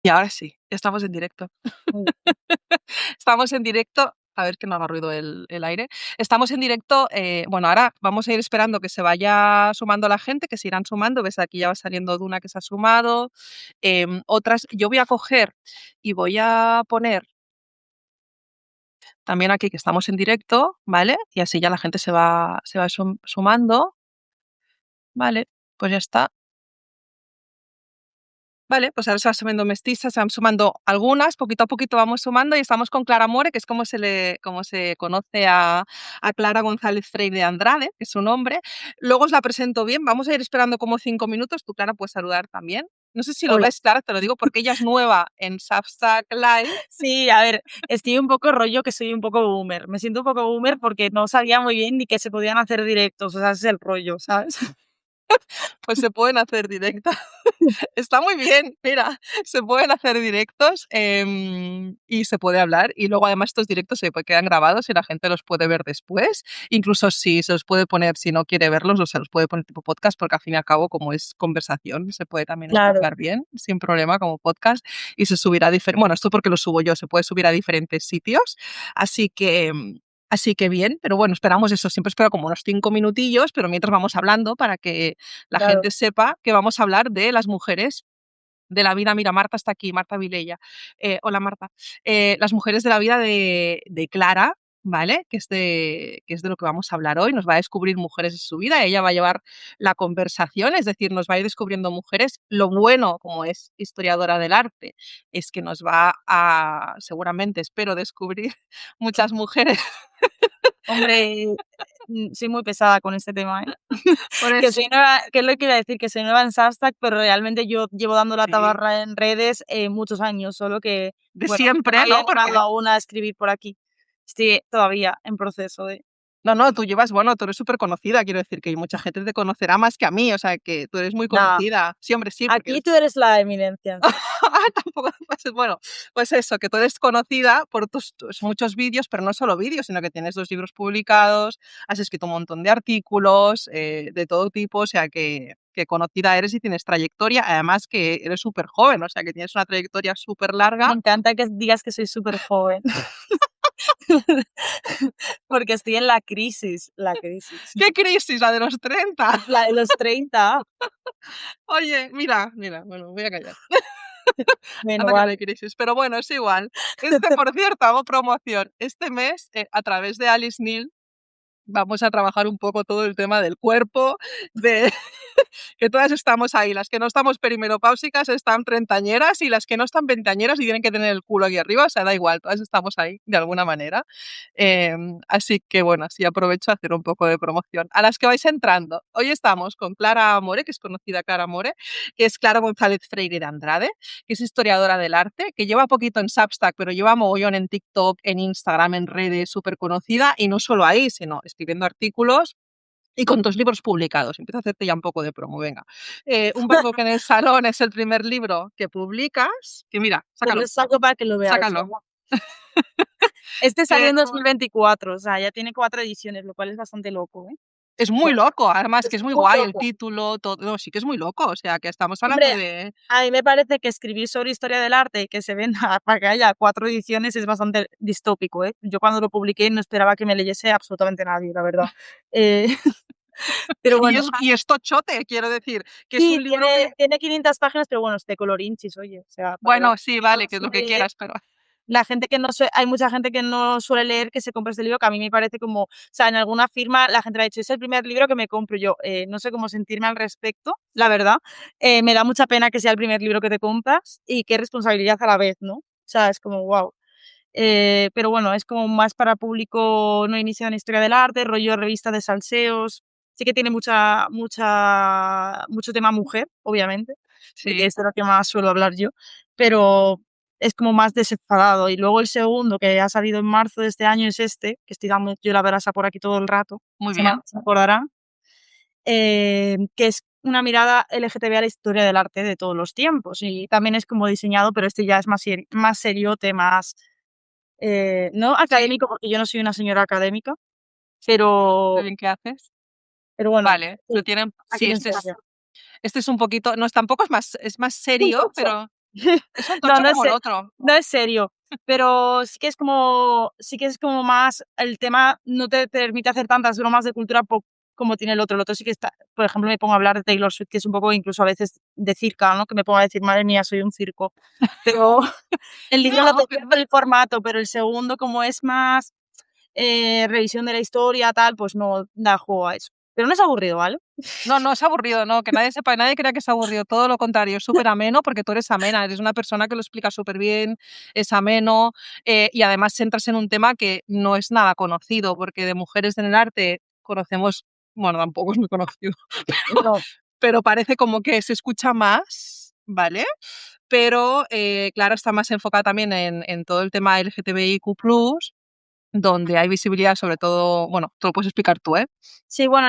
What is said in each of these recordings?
Y ahora sí, estamos en directo. Muy bien. Estamos en directo. A ver que no haga ruido el aire. Estamos en directo. Bueno, ahora vamos a ir esperando que se vaya sumando la gente, que se irán sumando. Ves, aquí ya va saliendo Duna que se ha sumado. Otras, yo voy a coger y voy a poner también aquí que estamos en directo, ¿vale? Y así ya la gente se va sumando. Vale, pues ya está. Vale, pues ahora se van sumando mestizas, se van sumando algunas, poquito a poquito vamos sumando y estamos con Clara More, que es como se conoce a Clara González Freire de Andrade, que es su nombre. Luego os la presento bien, vamos a ir esperando como 5 minutos, tú Clara puedes saludar también. No sé si lo Hola. ves, Clara, te lo digo porque ella es nueva en Substack Live. Sí, a ver, estoy un poco rollo que soy un poco boomer. Me siento un poco boomer porque no sabía muy bien ni que se podían hacer directos, o sea, ese es el rollo, ¿sabes? Pues se pueden hacer directas. Está muy bien, mira, se pueden hacer directos y se puede hablar. Y luego además estos directos se quedan grabados y la gente los puede ver después. Incluso si se los puede poner, si no quiere verlos, o se los puede poner tipo podcast, porque al fin y al cabo, como es conversación, se puede también Claro, escuchar bien, sin problema, como podcast. Y se subirá a diferentes, bueno, esto porque lo subo yo, se puede subir a diferentes sitios. Así que... Así que bien, pero bueno, esperamos eso, siempre espero como unos 5 minutillos, pero mientras vamos hablando para que la claro. gente sepa que vamos a hablar de las mujeres de la vida. Mira, Marta está aquí, Marta Vilella. Hola, Marta. Las mujeres de la vida de Clara, ¿vale? Que es de lo que vamos a hablar hoy. Nos va a descubrir mujeres de su vida. Ella va a llevar la conversación, es decir, nos va a ir descubriendo mujeres. Lo bueno, como es historiadora del arte, es que nos va a, seguramente, espero, descubrir muchas mujeres. Hombre, soy muy pesada con este tema, ¿eh? Por Que eso, soy nueva, que es lo que iba a decir, que soy nueva en Substack, pero realmente yo llevo dando la sí, tabarra en redes muchos años, solo que, de bueno, no me siempre, había ¿no? animado Porque aún a escribir por aquí. Estoy todavía en proceso de... no, no, tú llevas, bueno, tú eres súper conocida, quiero decir que mucha gente te conocerá más que a mí, o sea, que tú eres muy Nada, conocida. Sí, hombre, sí, porque aquí tú eres la eminencia. tampoco, pues, bueno, pues eso, que tú eres conocida por tus muchos vídeos, pero no solo vídeos, sino que tienes 2 libros publicados, has escrito un montón de artículos de todo tipo, o sea, que conocida eres y tienes trayectoria, además que eres súper joven, o sea, que tienes una trayectoria súper Me larga. encanta que digas que soy súper joven. Porque estoy en la crisis, ¡Qué crisis, la de los 30! la de los 30. Oye, mira, mira, bueno, voy a callar. Bueno, Anda que no hay vale. crisis, pero bueno, es igual. Por cierto, hago promoción. Este mes, a través de Alice Neal, vamos a trabajar un poco todo el tema del cuerpo, de que todas estamos ahí. Las que no estamos perimenopáusicas están treintañeras y las que no están veinteañeras y tienen que tener el culo aquí arriba, o sea, da igual, todas estamos ahí de alguna manera. Así que bueno, así aprovecho a hacer un poco de promoción. A las que vais entrando, hoy estamos con Clara More, que es conocida Clara More, que es Clara González Freire de Andrade, que es historiadora del arte, que lleva poquito en Substack, pero lleva mogollón en TikTok, en Instagram, en redes, súper conocida, y no solo ahí, sino escribiendo artículos y con 2 libros publicados. Empiezo a hacerte ya un poco de promo, venga. Un barco que en el salón es el primer libro que publicas, que mira, Te sácalo, lo saco para que lo veáis, sácalo. guapa. Este salió Que en 2024, o sea, ya tiene 4 ediciones, lo cual es bastante loco, ¿eh? es muy Bueno, loco, además que es es muy muy guay el loco. título, todo, no, sí que es muy loco, o sea, que estamos hablando Hombre, de a mí me parece que escribir sobre historia del arte y que se venda para que haya 4 ediciones es bastante distópico, ¿eh? Yo cuando lo publiqué no esperaba que me leyese absolutamente nadie, la verdad. Eh, pero bueno, y es tochote, quiero decir, que es sí, un libro que tiene 500 páginas, pero bueno, es de colorinchis, oye, o sea, para la bueno, gente sí, que no vale, que es lo que suele leer, quieras, pero la gente que no hay mucha gente que no suele leer que se compra este libro, que a mí me parece como, o sea, en alguna firma la gente me ha dicho, es el primer libro que me compro yo, no sé cómo sentirme al respecto, la verdad, me da mucha pena que sea el primer libro que te compras y qué responsabilidad a la vez, ¿no? O sea, es como, wow. Pero bueno, es como más para público no iniciado en historia del arte, rollo revista de salseos, sí que tiene mucho tema mujer, obviamente, porque sí, es de lo que más suelo hablar yo, pero es como más desenfadado. Y luego el segundo, que ha salido en marzo de este año, es este, que estoy dando yo la brasa por aquí todo el rato, muy bien. se acordarán, que es una mirada LGTB a la historia del arte de todos los tiempos. Y también es como diseñado, pero este ya es más seriote, más, no Sí, académico, porque yo no soy una señora académica, muy pero, bien, ¿qué haces? pero bueno, Vale, lo sí, tienen aquí sí, les enseño. este es un poquito, no, tampoco es más Muy serio, tocho. pero Es un No, tocho como el otro. no es serio, pero sí que es como más el tema no te permite hacer tantas bromas de cultura pop como tiene el otro. El otro sí que está, por ejemplo, me pongo a hablar de Taylor Swift, que es un poco incluso a veces de circa, ¿no? Que me pongo a decir: "Madre mía, soy un circo". Pero el libro lo No, prefiero por el formato, pero el segundo, como es más, revisión de la historia, tal, pues no da juego a eso. Pero no es aburrido, ¿vale? no, no es aburrido, no, que nadie sepa, nadie crea que es aburrido, todo lo contrario, es súper ameno porque tú eres amena, eres una persona que lo explica súper bien, es ameno, y además entras en un tema que no es nada conocido, porque de mujeres en el arte conocemos, bueno, tampoco es muy conocido, No. pero parece como que se escucha más, ¿vale? Pero, claro, está más enfocada también en todo el tema LGTBIQ+, donde hay visibilidad sobre todo, bueno, te lo puedes explicar tú, ¿eh? Sí, bueno,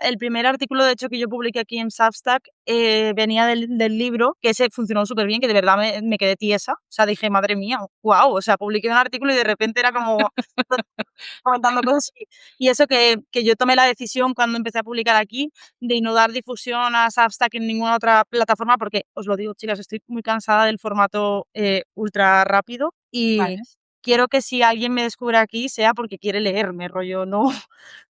el primer artículo, de hecho, que yo publiqué aquí en Substack, venía del libro, que ese funcionó súper bien, que de verdad me quedé tiesa. O sea, dije: "Madre mía, guau". O sea, publiqué un artículo y de repente era como comentando cosas y eso que yo tomé la decisión cuando empecé a publicar aquí de no dar difusión a Substack en ninguna otra plataforma, porque os lo digo, chicas, estoy muy cansada del formato, ultra rápido y Vale. quiero que si alguien me descubre aquí sea porque quiere leerme, rollo, no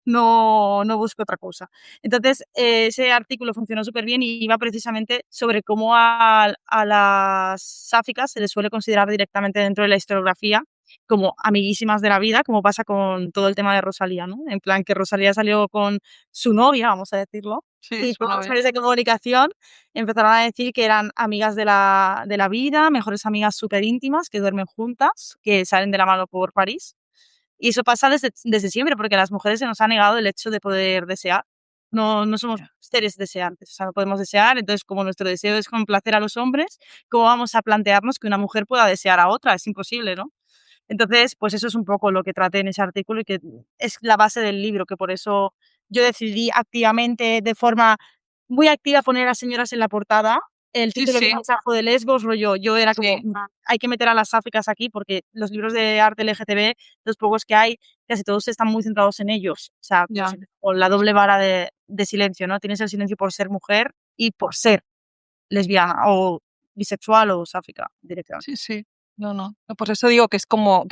no busco otra cosa. Entonces, ese artículo funcionó súper bien y iba precisamente sobre cómo a las sáficas se les suele considerar directamente dentro de la historiografía como amiguísimas de la vida, como pasa con todo el tema de Rosalía, ¿no? En plan, que Rosalía salió con su novia, vamos a decirlo, Sí, y su todos los novia. medios de comunicación empezaron a decir que eran amigas de la vida, mejores amigas súper íntimas, que duermen juntas, que salen de la mano por París. Y eso pasa desde siempre, porque a las mujeres se nos ha negado el hecho de poder desear. No somos Ya. seres deseantes, o sea, no podemos desear, entonces, como nuestro deseo es complacer a los hombres, ¿cómo vamos a plantearnos que una mujer pueda desear a otra? Es imposible, ¿no? Entonces, pues eso es un poco lo que traté en ese artículo y que es la base del libro, que por eso yo decidí activamente, de forma muy activa, poner a señoras en la portada. El Sí, título sí, era Mensaje de Lesbos, rollo, yo era como, sí, hay que meter a las sáficas aquí porque los libros de arte LGTB, los pocos que hay, casi todos están muy centrados en ellos. O sea, como ya. si, con la doble vara de silencio, ¿no? Tienes el silencio por ser mujer y por ser lesbiana o bisexual o sáfica directamente. Sí, sí. No, no. No, por eso digo que es como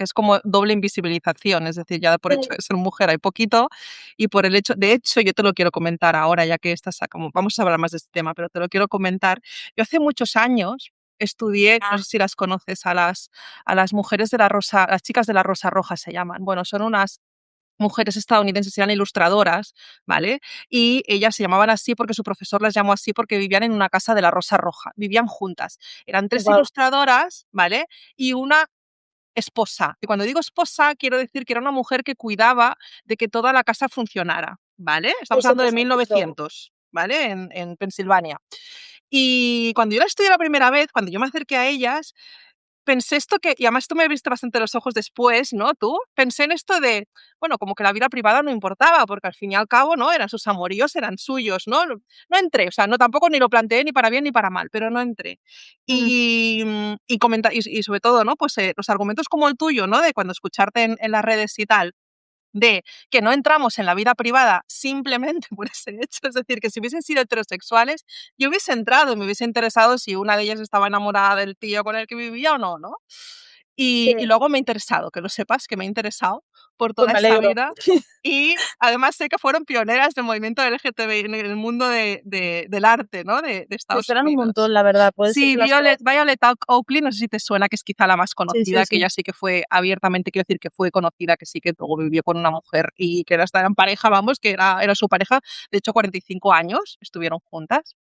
doble invisibilización, es decir, ya por hecho de ser mujer hay poquito, y por el hecho de hecho, yo te lo quiero comentar ahora, ya que estás como vamos a hablar más de este tema, pero te lo quiero comentar. Yo hace muchos años estudié, no sé si las conoces, a las mujeres de la Rosa, las chicas de la Rosa Roja se llaman. Bueno, son unas mujeres estadounidenses, eran ilustradoras, ¿vale? Y ellas se llamaban así porque su profesor las llamó así porque vivían en una casa de la Rosa Roja, vivían juntas. Eran 3 Guau. ilustradoras, ¿vale? Y una esposa. Y cuando digo esposa, quiero decir que era una mujer que cuidaba de que toda la casa funcionara, ¿vale? Estamos Eso hablando de pasa mucho. 1900, ¿vale? En Pensilvania. Y cuando yo la estudié la primera vez, cuando yo me acerqué a ellas, pensé esto que y además tú me viste bastante los ojos después, ¿no? Tú, pensé en esto de, bueno, como que la vida privada no importaba, porque al fin y al cabo, ¿no? Eran sus amoríos, eran suyos, ¿no? No entré, o sea, no tampoco ni lo planteé ni para bien ni para mal, pero no entré. Mm, Y sobre todo, ¿no? Pues, los argumentos como el tuyo, ¿no? De cuando escucharte en las redes y tal, de que no entramos en la vida privada simplemente por ese hecho, es decir, que si hubiesen sido heterosexuales, yo hubiese entrado y me hubiese interesado si una de ellas estaba enamorada del tío con el que vivía o no, ¿no? sí, Y luego me he interesado, que lo sepas, que me he interesado por pues toda me esta alegro. vida y además sé que fueron pioneras del movimiento LGTBI en el mundo del arte, ¿no? De Me Estados suenan un Unidos. montón, la verdad, puede ser Sí, que las conozca. Violet Oakley, no sé si te suena, que es quizá la más Sí, sí, conocida, que sí. ella sí que fue abiertamente, quiero decir que fue conocida, que sí que luego vivió con una mujer y que estaban pareja, vamos, que era su pareja, de hecho 45 años estuvieron juntas.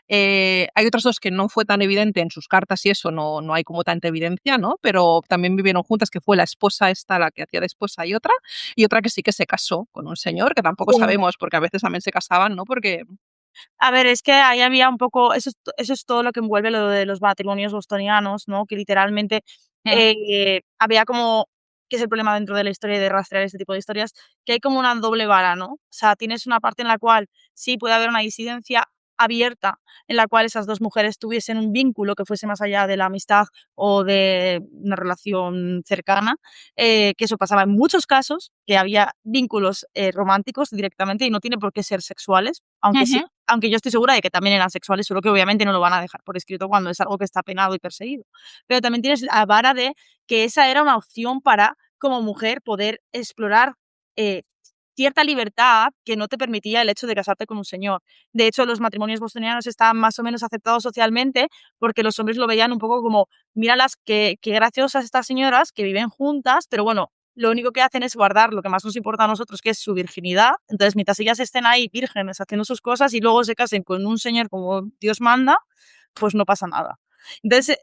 Hay otras dos que no fue tan evidente en sus cartas y eso, no hay como tanta evidencia, ¿no? Pero también vivieron juntas, que fue la esposa esta, la que hacía de esposa y otra que sí que se casó con un señor, que tampoco Sí. sabemos, porque a veces también se casaban, ¿no? Porque A ver, es que ahí había un poco eso es todo lo que envuelve lo de los matrimonios bostonianos, ¿no? Que literalmente, mm, había como que es el problema dentro de la historia y de rastrear este tipo de historias, que hay como una doble vara, ¿no? O sea, tienes una parte en la cual sí puede haber una disidencia, abierta en la cual esas dos mujeres tuviesen un vínculo que fuese más allá de la amistad o de una relación cercana, que eso pasaba en muchos casos, que había vínculos románticos directamente y no tiene por qué ser sexuales, aunque sí, aunque yo estoy segura de que también eran sexuales, solo que obviamente no lo van a dejar por escrito cuando es algo que está penado y perseguido. Pero también tienes la vara de que esa era una opción para, como mujer, poder explorar cierta libertad que no te permitía el hecho de casarte con un señor. De hecho, los matrimonios bostonianos estaban más o menos aceptados socialmente porque los hombres lo veían un poco como, míralas, qué graciosas estas señoras que viven juntas, pero bueno, lo único que hacen es guardar lo que más nos importa a nosotros, que es su virginidad. Entonces, mientras ellas estén ahí vírgenes haciendo sus cosas y luego se casen con un señor como Dios manda, pues no pasa nada. Entonces,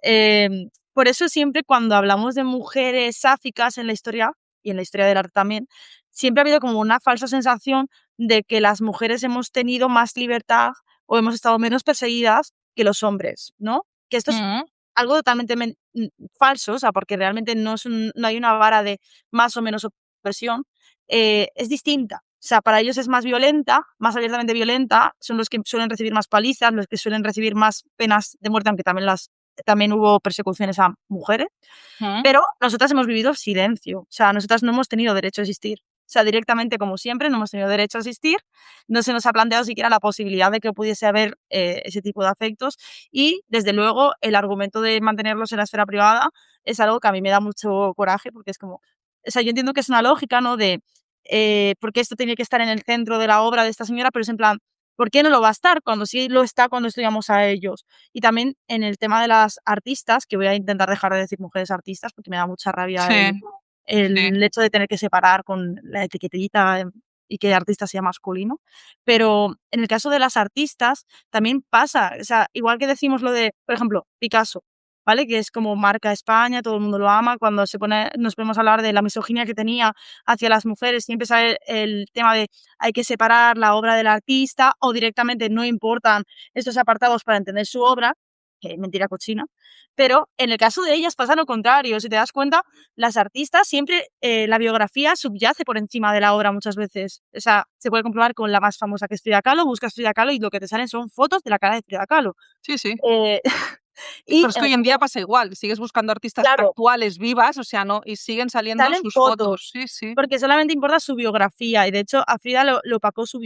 por eso siempre cuando hablamos de mujeres sáficas en la historia, y en la historia del arte también, siempre ha habido como una falsa sensación de que las mujeres hemos tenido más libertad o hemos estado menos perseguidas que los hombres, ¿no? Que esto es algo totalmente falso, o sea, porque realmente no hay una vara de más o menos opresión, es distinta. O sea, para ellos es más violenta, más abiertamente violenta, son los que suelen recibir más palizas, los que suelen recibir más penas de muerte, aunque también hubo persecuciones a mujeres. Pero nosotras hemos vivido silencio, o sea, nosotras no hemos tenido derecho a existir. O sea, directamente, como siempre, no hemos tenido derecho a existir, no se nos ha planteado siquiera la posibilidad de que pudiese haber ese tipo de afectos y, desde luego, el argumento de mantenerlos en la esfera privada es algo que a mí me da mucho coraje porque es como, o sea, yo entiendo que es una lógica, ¿no? De por qué esto tiene que estar en el centro de la obra de esta señora, pero es en plan, ¿por qué no lo va a estar cuando sí lo está cuando estudiamos a ellos? Y también en el tema de las artistas, que voy a intentar dejar de decir mujeres artistas porque me da mucha rabia Sí, sí. el hecho de tener que separar con la etiquetita y que artista sea masculino. Pero en el caso de las artistas también pasa, o sea, igual que decimos lo de, por ejemplo, Picasso, ¿vale? Que es como marca España, todo el mundo lo ama, cuando nos podemos hablar de la misoginia que tenía hacia las mujeres, siempre sale el tema de hay que separar la obra del artista o directamente no importan estos apartados para entender su obra, que mentira cochina, pero en el caso de ellas pasa lo contrario, si te das cuenta, las artistas siempre la biografía subyace por encima de la obra muchas veces, o sea, se puede comprobar con la más famosa que es Frida Kahlo, buscas Frida Kahlo y lo que te salen son fotos de la cara de Frida Kahlo. Sí, sí. Eh, Pero y es que hoy en día pasa igual, sigues buscando artistas claro, actuales vivas, o sea, no, y siguen saliendo salen sus fotos. fotos, Sí, sí. porque solamente importa su biografía, y de hecho a Frida lo opacó su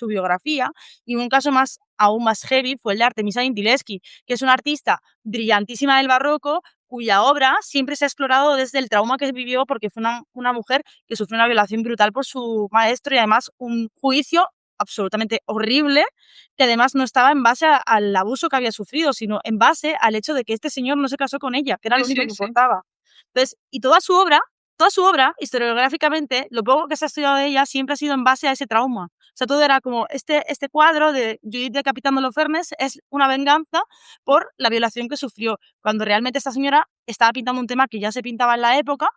biografía, y un caso aún más heavy fue el de Artemisa Gentileschi, que es una artista brillantísima del barroco, cuya obra siempre se ha explorado desde el trauma que vivió, porque fue una mujer que sufrió una violación brutal por su maestro, y además un juicio absolutamente horrible, que además no estaba en base al abuso que había sufrido, sino en base al hecho de que este señor no se casó con ella, que era Sí, lo único sí, que sí. importaba. Entonces, y toda su obra, historiográficamente, lo poco que se ha estudiado de ella siempre ha sido en base a ese trauma. O sea, todo era como, este cuadro de Judith decapitando a los Fernes es una venganza por la violación que sufrió, cuando realmente esta señora estaba pintando un tema que ya se pintaba en la época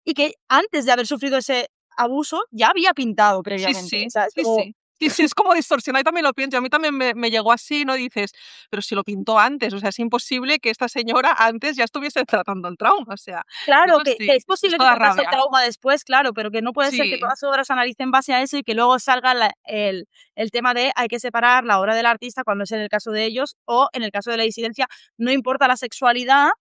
y que antes de haber sufrido ese abuso ya había pintado Sí, previamente. O sí, sea, es sí, como, sí. Sí, sí, es como distorsionado, y también lo pienso, a mí también me llegó así, ¿no? Dices, pero si lo pintó antes, o sea, es imposible que esta señora antes ya estuviese tratando el trauma, o sea, no, claro, que sí, es posible esto que da tratase el rabia. trauma después, claro, pero que no puede ser que Sí, todas sus obras se analicen en base a eso y que luego salga el tema de hay que separar la obra del artista cuando es en el caso de ellos o en el caso de la disidencia, no importa la sexualidad,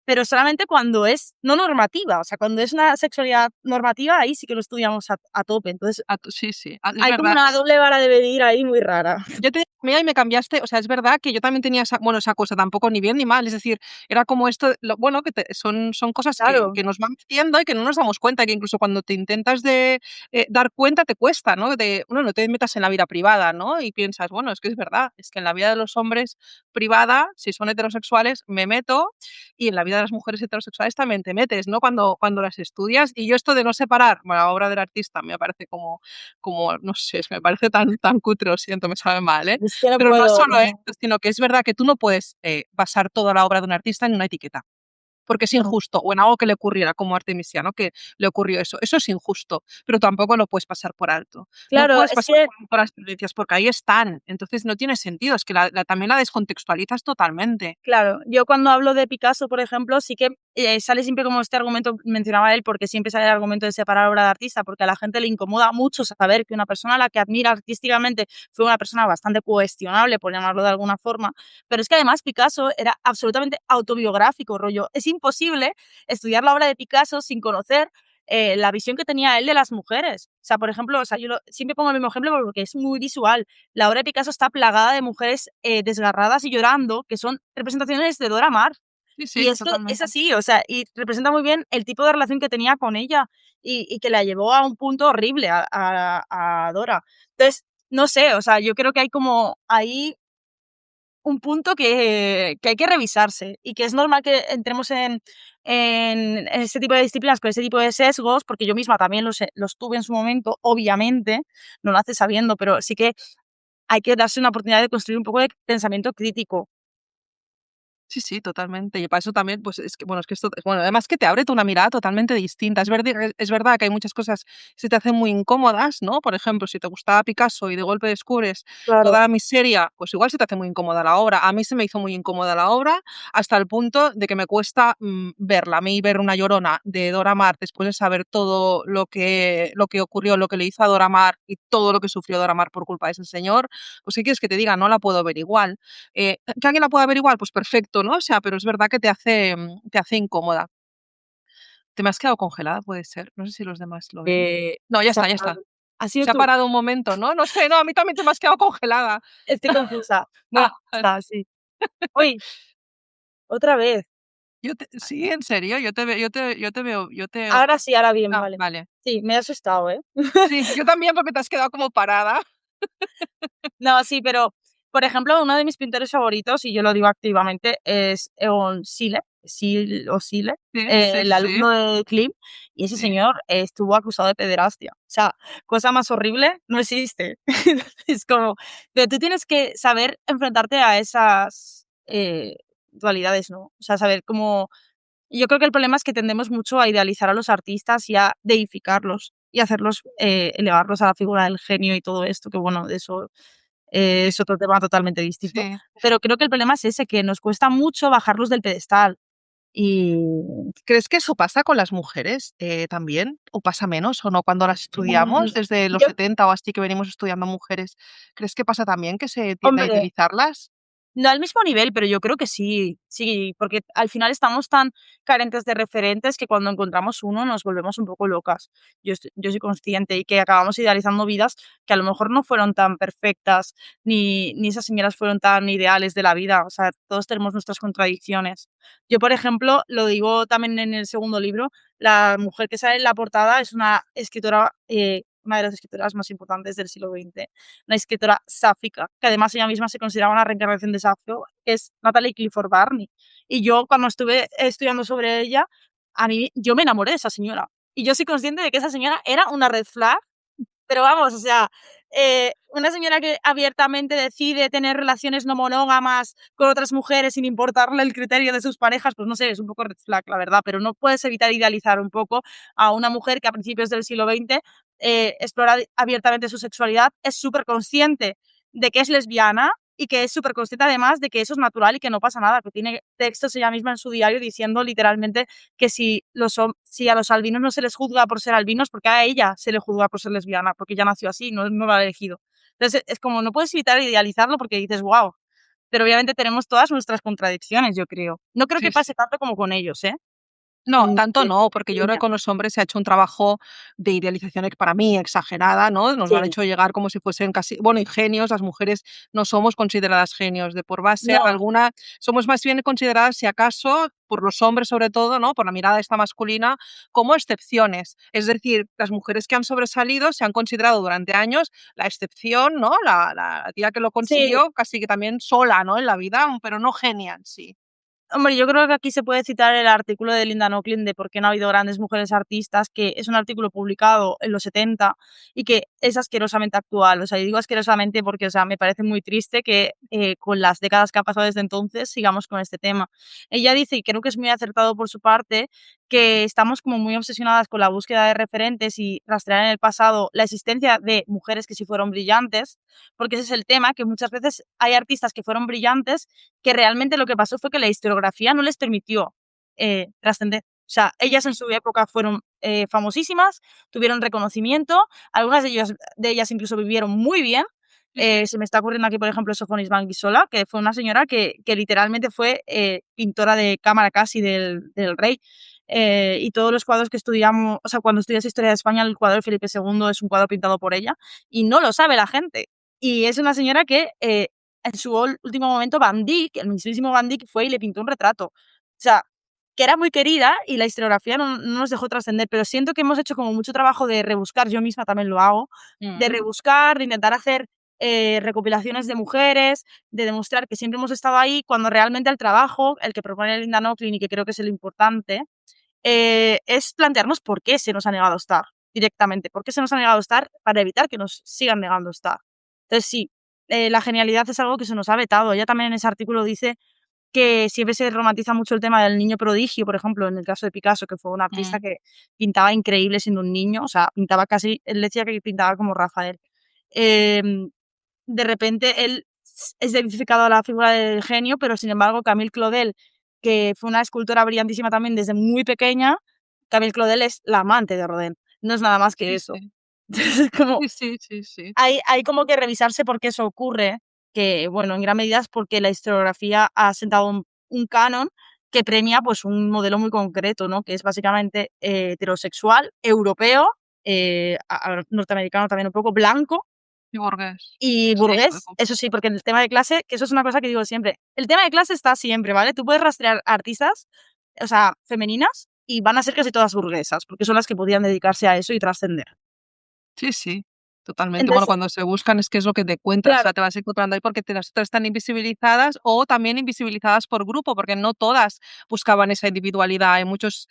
pero solamente cuando es no normativa, o sea, cuando es una sexualidad normativa, ahí sí que lo estudiamos a tope. Entonces, sí, sí, es hay como verdad. una doble vara de medir ahí muy rara. Yo te mira, y me cambiaste, o sea, es verdad que yo también tenía esa, bueno, esa cosa, tampoco ni bien ni mal, es decir, era como esto, bueno, que son cosas Claro, que nos van metiendo y que no nos damos cuenta, que incluso cuando te intentas dar cuenta te cuesta, ¿no? No te metas en la vida privada, ¿no? Y piensas, bueno, es que es verdad, es que en la vida de los hombres privada, si son heterosexuales, me meto, y en la vida de las mujeres heterosexuales también te metes, ¿no? Cuando las estudias, y yo esto de no separar, bueno, la obra del artista me parece como, no sé, me parece tan cutre, lo siento, me sabe mal, ¿eh? es que no Pero no es puedo, solo no. esto, sino que es verdad que tú no puedes basar toda la obra de un artista en una etiqueta. porque es injusto, o en algo que le ocurriera como Artemisia, ¿no? Que le ocurrió eso. Eso es injusto, pero tampoco lo puedes pasar por alto. No Claro, puedes es pasar que por alto las violencias porque ahí están. Entonces no tiene sentido, es que también la descontextualizas totalmente. claro, yo cuando hablo de Picasso, por ejemplo, sí que sale siempre como este argumento, mencionaba él, porque siempre sale el argumento de separar obra de artista, porque a la gente le incomoda mucho saber que una persona a la que admira artísticamente fue una persona bastante cuestionable, por llamarlo de alguna forma, pero es que además Picasso era absolutamente autobiográfico, rollo. Es imposible estudiar la obra de Picasso sin conocer la visión que tenía él de las mujeres. O sea, por ejemplo, o sea, siempre pongo el mismo ejemplo porque es muy visual. La obra de Picasso está plagada de mujeres desgarradas y llorando, que son representaciones de Dora Maar. Sí, Y sí, es que es totalmente. así, o sea, y representa muy bien el tipo de relación que tenía con ella y que la llevó a un punto horrible a Dora. Entonces, no sé, o sea, yo creo que hay como ahí un punto que hay que revisarse y que es normal que entremos en este tipo de disciplinas con ese tipo de sesgos, porque yo misma también los tuve en su momento, obviamente, no lo hace sabiendo, pero sí que hay que darse una oportunidad de construir un poco de pensamiento crítico. Sí, sí, totalmente. Y para eso también, pues es que, bueno, es que esto, bueno, además que te abre una mirada totalmente distinta. Es verdad que hay muchas cosas que se te hacen muy incómodas, ¿no? Por ejemplo, si te gustaba Picasso y de golpe descubres Claro. toda la miseria, pues igual se te hace muy incómoda la obra. A mí se me hizo muy incómoda la obra hasta el punto de que me cuesta verla. A mí ver Una Llorona de Dora Maar después de saber todo lo que ocurrió, lo que le hizo a Dora Maar y todo lo que sufrió Dora Maar por culpa de ese señor, pues ¿qué quieres que te diga? No la puedo ver igual. ¿Que alguien la pueda ver igual? Pues perfecto, ¿no? O sea, pero es verdad que te hace incómoda. ¿Te me has quedado congelada? Puede ser. No sé si los demás lo ven. No, ya Se ha está, ya está. parado. ¿Has sido Se ha tú? parado un momento, ¿no? No sé, no, a mí también te me has quedado congelada. Estoy confusa. Bueno, Ah, está, sí. Uy, otra vez. sí, en serio, yo te veo, Ahora sí, ahora bien, ah, vale. vale. Sí, me he asustado, ¿eh? Sí, yo también porque te has quedado como parada. No, sí, pero, por ejemplo, uno de mis pintores favoritos, y yo lo digo activamente, es Egon Schiele, Sí, sí, el sí, alumno de Klim, y ese sí. señor estuvo acusado de pederastia. O sea, cosa más horrible no existe. Es como, pero tú tienes que saber enfrentarte a esas dualidades, ¿no? O sea, saber cómo yo creo que el problema es que tendemos mucho a idealizar a los artistas y a deificarlos y hacerlos, elevarlos a la figura del genio y todo esto, que bueno, de eso es otro tema totalmente distinto. Sí. Pero creo que el problema es ese, que nos cuesta mucho bajarlos del pedestal. Y ¿Crees que eso pasa con las mujeres también? ¿O pasa menos o no cuando las estudiamos desde los yo 70 o así que venimos estudiando mujeres? ¿Crees que pasa también que se tiende a hombre, idealizarlas? no al mismo nivel, pero yo creo que sí, sí, porque al final estamos tan carentes de referentes que cuando encontramos uno nos volvemos un poco locas. Yo soy consciente y que acabamos idealizando vidas que a lo mejor no fueron tan perfectas, ni esas señoras fueron tan ideales de la vida. O sea, todos tenemos nuestras contradicciones. Yo, por ejemplo, lo digo también en el segundo libro, la mujer que sale en la portada es una escritora, una de las escritoras más importantes del siglo XX, una escritora sáfica, que además ella misma se consideraba una reencarnación de Safo, que es Natalie Clifford Barney. Y yo cuando estuve estudiando sobre ella, yo me enamoré de esa señora. Y yo soy consciente de que esa señora era una red flag, pero vamos, o sea, una señora que abiertamente decide tener relaciones no monógamas con otras mujeres sin importarle el criterio de sus parejas, pues no sé, es un poco red flag, la verdad, pero no puedes evitar idealizar un poco a una mujer que a principios del siglo XX explora abiertamente su sexualidad, es súper consciente de que es lesbiana y que es súper consciente además de que eso es natural y que no pasa nada, que tiene textos ella misma en su diario diciendo literalmente que si a los albinos no se les juzga por ser albinos, porque a ella se le juzga por ser lesbiana, porque ella nació así, no lo ha elegido. Entonces, es como no puedes evitar idealizarlo porque dices, wow, pero obviamente tenemos todas nuestras contradicciones, yo creo. No creo Sí, que sí. pase tanto como con ellos, ¿eh? No, En tanto mi no, porque yo creo que experiencia. con los hombres se ha hecho un trabajo de idealización para mí exagerada, ¿no? Nos lo han Sí. hecho llegar como si fuesen casi, bueno, y genios, las mujeres no somos consideradas genios de por base No, alguna, somos más bien consideradas, si acaso, por los hombres sobre todo, ¿no? Por la mirada esta masculina, como excepciones. Es decir, las mujeres que han sobresalido se han considerado durante años la excepción, ¿no? La tía que lo sí, consiguió casi que también sola, ¿no? En la vida, pero no genia en sí. Hombre, yo creo que aquí se puede citar el artículo de Linda Nochlin de por qué no ha habido grandes mujeres artistas, que es un artículo publicado en los 70 y que es asquerosamente actual. O sea, yo digo asquerosamente porque, o sea, me parece muy triste que con las décadas que han pasado desde entonces sigamos con este tema. Ella dice, y creo que es muy acertado por su parte, que estamos como muy obsesionadas con la búsqueda de referentes y rastrear en el pasado la existencia de mujeres que sí fueron brillantes, porque ese es el tema, que muchas veces hay artistas que fueron brillantes que realmente lo que pasó fue que la historiografía no les permitió trascender. O sea, ellas en su época fueron famosísimas, tuvieron reconocimiento, algunas de ellas incluso vivieron muy bien. Sí, sí. Se me está ocurriendo aquí, por ejemplo, Sofonis Banguisola, que fue una señora que literalmente fue pintora de cámara casi del rey. Y todos los cuadros que estudiamos, o sea, cuando estudias Historia de España, el cuadro de Felipe II es un cuadro pintado por ella, y no lo sabe la gente. Y es una señora que en su último momento Van Dyck, el mismísimo Van Dyck, fue y le pintó un retrato. O sea, que era muy querida y la historiografía no nos dejó trascender, pero siento que hemos hecho como mucho trabajo de rebuscar, yo misma también lo hago, de rebuscar, de intentar hacer recopilaciones de mujeres, de demostrar que siempre hemos estado ahí, cuando realmente el trabajo, el que propone Linda Nochlin y que creo que es el importante, es plantearnos por qué se nos ha negado a estar directamente, por qué se nos ha negado a estar para evitar que nos sigan negando a estar. Entonces sí, la genialidad es algo que se nos ha vetado. Ella también en ese artículo dice que siempre se romantiza mucho el tema del niño prodigio, por ejemplo, en el caso de Picasso, que fue un artista que pintaba increíble siendo un niño, o sea, pintaba casi, él decía que pintaba como Rafael. De repente él es identificado a la figura del genio, pero sin embargo Camille Claudel, que fue una escultora brillantísima también desde muy pequeña, Camille Claudel es la amante de Rodin, no es nada más que Sí, eso. sí. Entonces, como Sí, sí, sí, sí. hay como que revisarse por qué eso ocurre, que bueno, en gran medida es porque la historiografía ha sentado un canon que premia pues un modelo muy concreto, ¿no? Que es básicamente heterosexual, europeo, norteamericano también un poco, blanco Y burgués. y Sí, burgués. Eso sí, porque en el tema de clase, que eso es una cosa que digo siempre, el tema de clase está siempre, ¿vale? Tú puedes rastrear artistas, o sea, femeninas, y van a ser casi todas burguesas, porque son las que podían dedicarse a eso y trascender. sí, sí, totalmente. Bueno, Entonces, cuando se buscan es que es lo que te encuentras, o claro, sea, te vas encontrando ahí porque las otras están invisibilizadas o también invisibilizadas por grupo, porque no todas buscaban esa individualidad. Hay muchas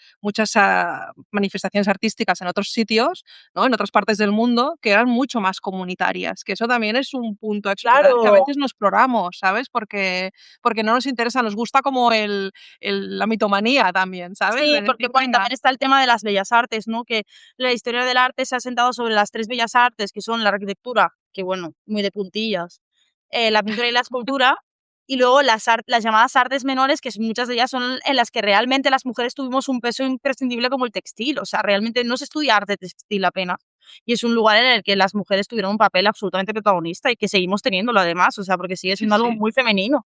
manifestaciones artísticas en otros sitios, ¿no? En otras partes del mundo que eran mucho más comunitarias, que eso también es un punto a explorar que a claro. veces no exploramos, ¿sabes? Porque no nos interesa, nos gusta como la mitomanía también, ¿sabes? Sí, De porque decir, bueno, y venga, también está el tema de las bellas artes, ¿no? Que la historia del arte se ha sentado sobre las tres bellas artes, que son la arquitectura, que bueno, muy de puntillas, la pintura y la escultura, y luego las llamadas artes menores, que muchas de ellas son en las que realmente las mujeres tuvimos un peso imprescindible como el textil, o sea, realmente no se estudia arte textil apenas, y es un lugar en el que las mujeres tuvieron un papel absolutamente protagonista y que seguimos teniéndolo además, o sea, porque sigue sí, siendo algo sí. muy femenino.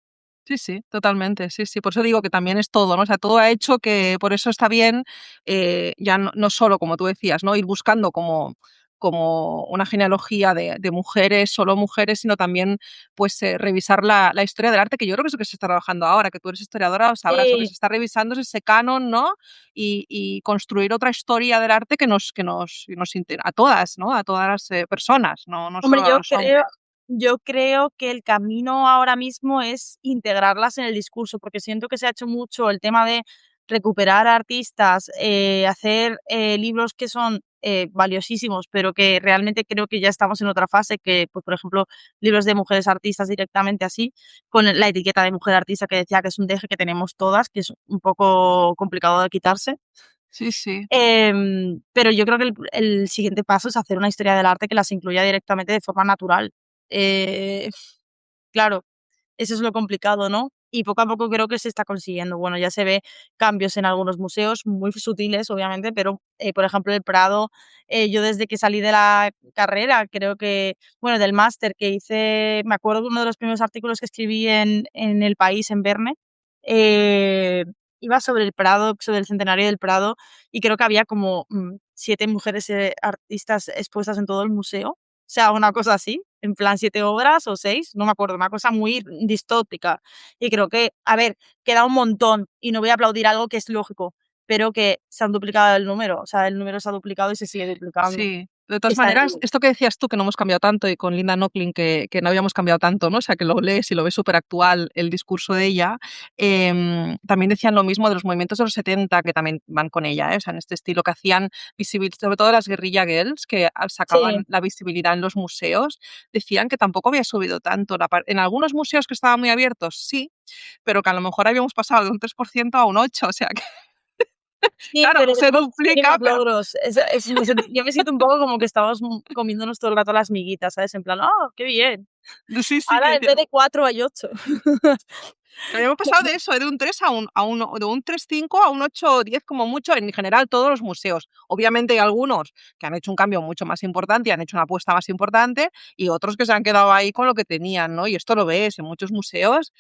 Sí, sí, totalmente, sí, sí. Por eso digo que también es todo, ¿no? O sea, todo ha hecho que por eso está bien, ya no solo, como tú decías, ¿no? Ir buscando como una genealogía de mujeres, solo mujeres, sino también, pues, revisar la historia del arte, que yo creo que es lo que se está trabajando ahora, que tú eres historiadora, o sabrás, lo que Sí, se está revisando es ese canon, ¿no? Y construir otra historia del arte que nos a todas, ¿no? A todas las, personas, no hombre, solo a los hombres. yo creo que el camino ahora mismo es integrarlas en el discurso, porque siento que se ha hecho mucho el tema de recuperar artistas, hacer libros que son valiosísimos, pero que realmente creo que ya estamos en otra fase, que, pues, por ejemplo, libros de mujeres artistas directamente así, con la etiqueta de mujer artista que decía que es un deje que tenemos todas, que es un poco complicado de quitarse. Sí, sí. Pero yo creo que el siguiente paso es hacer una historia del arte que las incluya directamente de forma natural. Eh, claro, eso es lo complicado, ¿no? Y poco a poco creo que se está consiguiendo. Bueno, ya se ve cambios en algunos museos, muy sutiles, obviamente, pero, por ejemplo, el Prado, yo desde que salí de la carrera, creo que, bueno, del máster que hice, me acuerdo de uno de los primeros artículos que escribí en El País, en Verne, eh, iba sobre el Prado, sobre el centenario del Prado, y creo que había como 7 mujeres artistas expuestas en todo el museo. O sea, una cosa así, en plan 7 obras o 6, no me acuerdo, una cosa muy distópica. Y creo que, a ver, queda un montón y no voy a aplaudir algo que es lógico, pero que se han duplicado el número, o sea, el número se ha duplicado y se sigue duplicando. Sí. De todas está en maneras, ello. esto que decías tú, que no hemos cambiado tanto, y con Linda Nochlin, que no habíamos cambiado tanto, ¿no? O sea, que lo lees y lo ves súper actual el discurso de ella. También decían lo mismo de los movimientos de los 70, que también van con ella, ¿eh? O sea, en este estilo que hacían sobre todo las guerrilla girls, que Sí, sacaban la visibilidad en los museos, decían que tampoco había subido tanto. En algunos museos que estaban muy abiertos, sí, pero que a lo mejor habíamos pasado de un 3% a un 8%, o sea, que sí, claro, pero se tenemos duplica, mínimos pero logros. Yo me siento un poco como que estamos comiéndonos todo el rato las miguitas, ¿sabes? En plan, ¡oh, qué bien! sí, sí, Ahora que en vez de 4 hay 8. que habíamos pasado de eso, de un 3 de un 3,5 a un 8 o 10 como mucho, en general todos los museos. Obviamente hay algunos que han hecho un cambio mucho más importante y han hecho una apuesta más importante, y otros que se han quedado ahí con lo que tenían, ¿no? Y esto lo ves en muchos museos,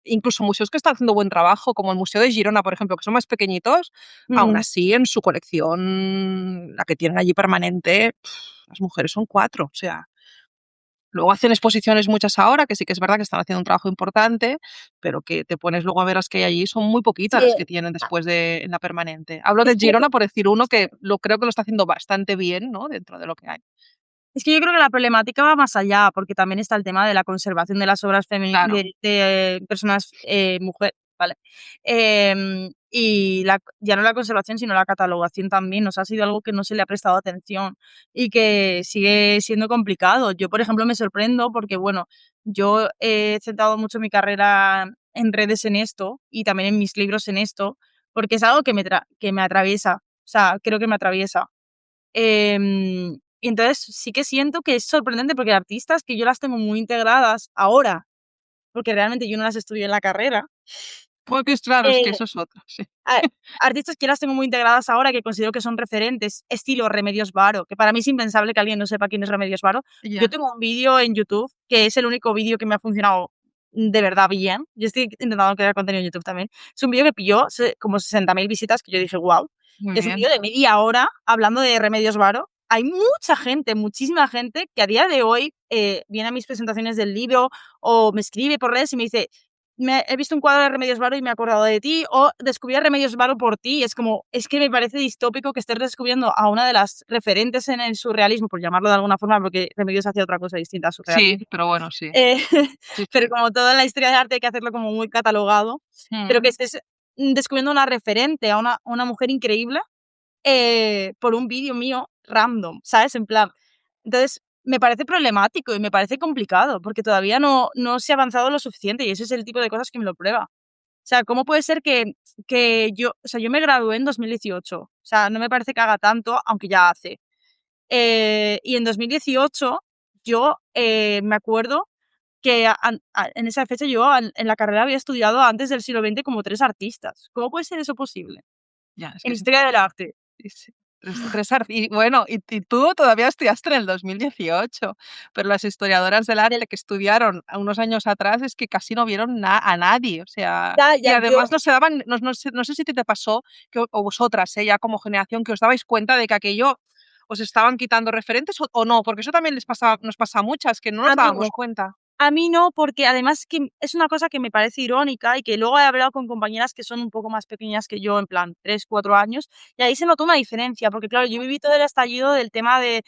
incluso museos que están haciendo buen trabajo, como el Museo de Girona, por ejemplo, que son más pequeñitos, aún así en su colección, la que tienen allí permanente, las mujeres son 4, o sea, luego hacen exposiciones muchas ahora, que sí que es verdad que están haciendo un trabajo importante, pero que te pones luego a ver las que hay allí, son muy poquitas Sí, las que tienen después en la permanente. Hablo es de que Girona por decir uno que creo que lo está haciendo bastante bien, ¿no? Dentro de lo que hay. Es que yo creo que la problemática va más allá, porque también está el tema de la conservación de las obras Claro, de personas, mujeres, ¿vale? Y ya no la conservación, sino la catalogación también, nos ha sido algo que no se le ha prestado atención y que sigue siendo complicado. Yo, por ejemplo, me sorprendo porque, bueno, yo he centrado mucho mi carrera en redes en esto y también en mis libros en esto, porque es algo que me atraviesa, o sea, creo que me atraviesa. Y entonces sí que siento que es sorprendente porque artistas que yo las tengo muy integradas ahora, porque realmente yo no las estudié en la carrera, porque es claro, es que eh, eso es otro, sí. a artistas que yo las tengo muy integradas ahora, que considero que son referentes, estilo Remedios Varo, que para mí es impensable que alguien no sepa quién es Remedios Varo. Yo Ya, tengo un vídeo en YouTube, que es el único vídeo que me ha funcionado de verdad bien. Yo estoy intentando crear contenido en YouTube también. Es un vídeo que pilló como 60.000 visitas, que yo dije: "Guau". muy Es un bien. vídeo de media hora hablando de Remedios Varo. Hay mucha gente, muchísima gente, que a día de hoy, viene a mis presentaciones del libro o me escribe por redes y me dice: he visto un cuadro de Remedios Varo y me he acordado de ti, o descubrí a Remedios Varo por ti. Es como, es que me parece distópico que estés descubriendo a una de las referentes en el surrealismo, por llamarlo de alguna forma, porque Remedios hacía otra cosa distinta al Sí, surrealismo. pero bueno, sí. Eh, Sí, pero sí. como todo en la historia de arte hay que hacerlo como muy catalogado, pero que Mm, estés descubriendo una referente, a una mujer increíble, por un vídeo mío random, ¿sabes? En plan, entonces me parece problemático y me parece complicado, porque todavía no se ha avanzado lo suficiente y ese es el tipo de cosas que me lo prueba. O sea, ¿cómo puede ser que yo, o sea, yo me gradué en 2018, o sea, no me parece que haga tanto, aunque ya hace. Y en 2018 yo, me acuerdo que en esa fecha yo en la carrera había estudiado antes del siglo XX como 3 artistas. ¿Cómo puede ser eso posible? ya, es En que es historia del arte. sí, sí. Y bueno, y tú todavía estudiaste en el 2018, pero las historiadoras del Del arte que estudiaron a unos años atrás es que casi no vieron a nadie, o sea, ya, y ya, yo además no se daban, no sé si te pasó, que, o vosotras, ya como generación, que os dabais cuenta de que aquello os estaban quitando referentes o no, porque eso también nos pasa a muchas, que no nos a mí dábamos no. cuenta. A mí no, porque además que es una cosa que me parece irónica y que luego he hablado con compañeras que son un poco más pequeñas que yo, en plan 3 4 años, y ahí se notó una diferencia, porque claro, yo viví todo el estallido del tema de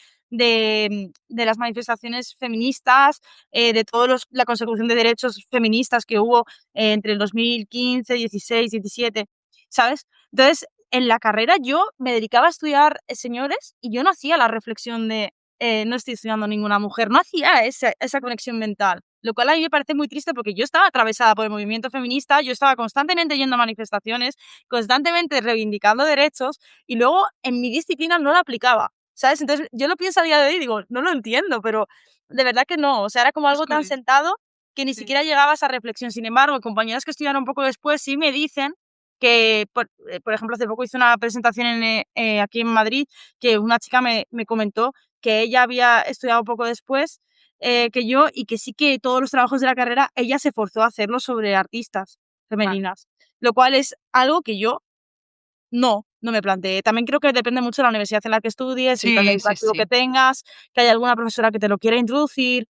las manifestaciones feministas, de todos la consecución de derechos feministas que hubo entre el 2015, 16, 17, ¿sabes? Entonces, en la carrera yo me dedicaba a estudiar señores y yo no hacía la reflexión de no estoy estudiando ninguna mujer, no hacía esa conexión mental, lo cual a mí me parece muy triste porque yo estaba atravesada por el movimiento feminista, yo estaba constantemente yendo a manifestaciones, constantemente reivindicando derechos y luego en mi disciplina no lo aplicaba, ¿sabes? Entonces yo lo pienso a día de hoy y digo, no lo entiendo, pero de verdad que no, o sea, era como Es algo tan curioso, sentado que ni sí. siquiera llegaba a esa reflexión. Sin embargo, compañeras que estudiaron un poco después sí me dicen que, por ejemplo, hace poco hice una presentación aquí en Madrid que una chica me comentó que ella había estudiado poco después que yo y que sí que todos los trabajos de la carrera ella se forzó a hacerlos sobre artistas Vale. femeninas, lo cual es algo que yo no me planteé. También creo que depende mucho de la universidad en la que estudies, el plan Sí, sí, educativo que sí. tengas, que haya alguna profesora que te lo quiera introducir.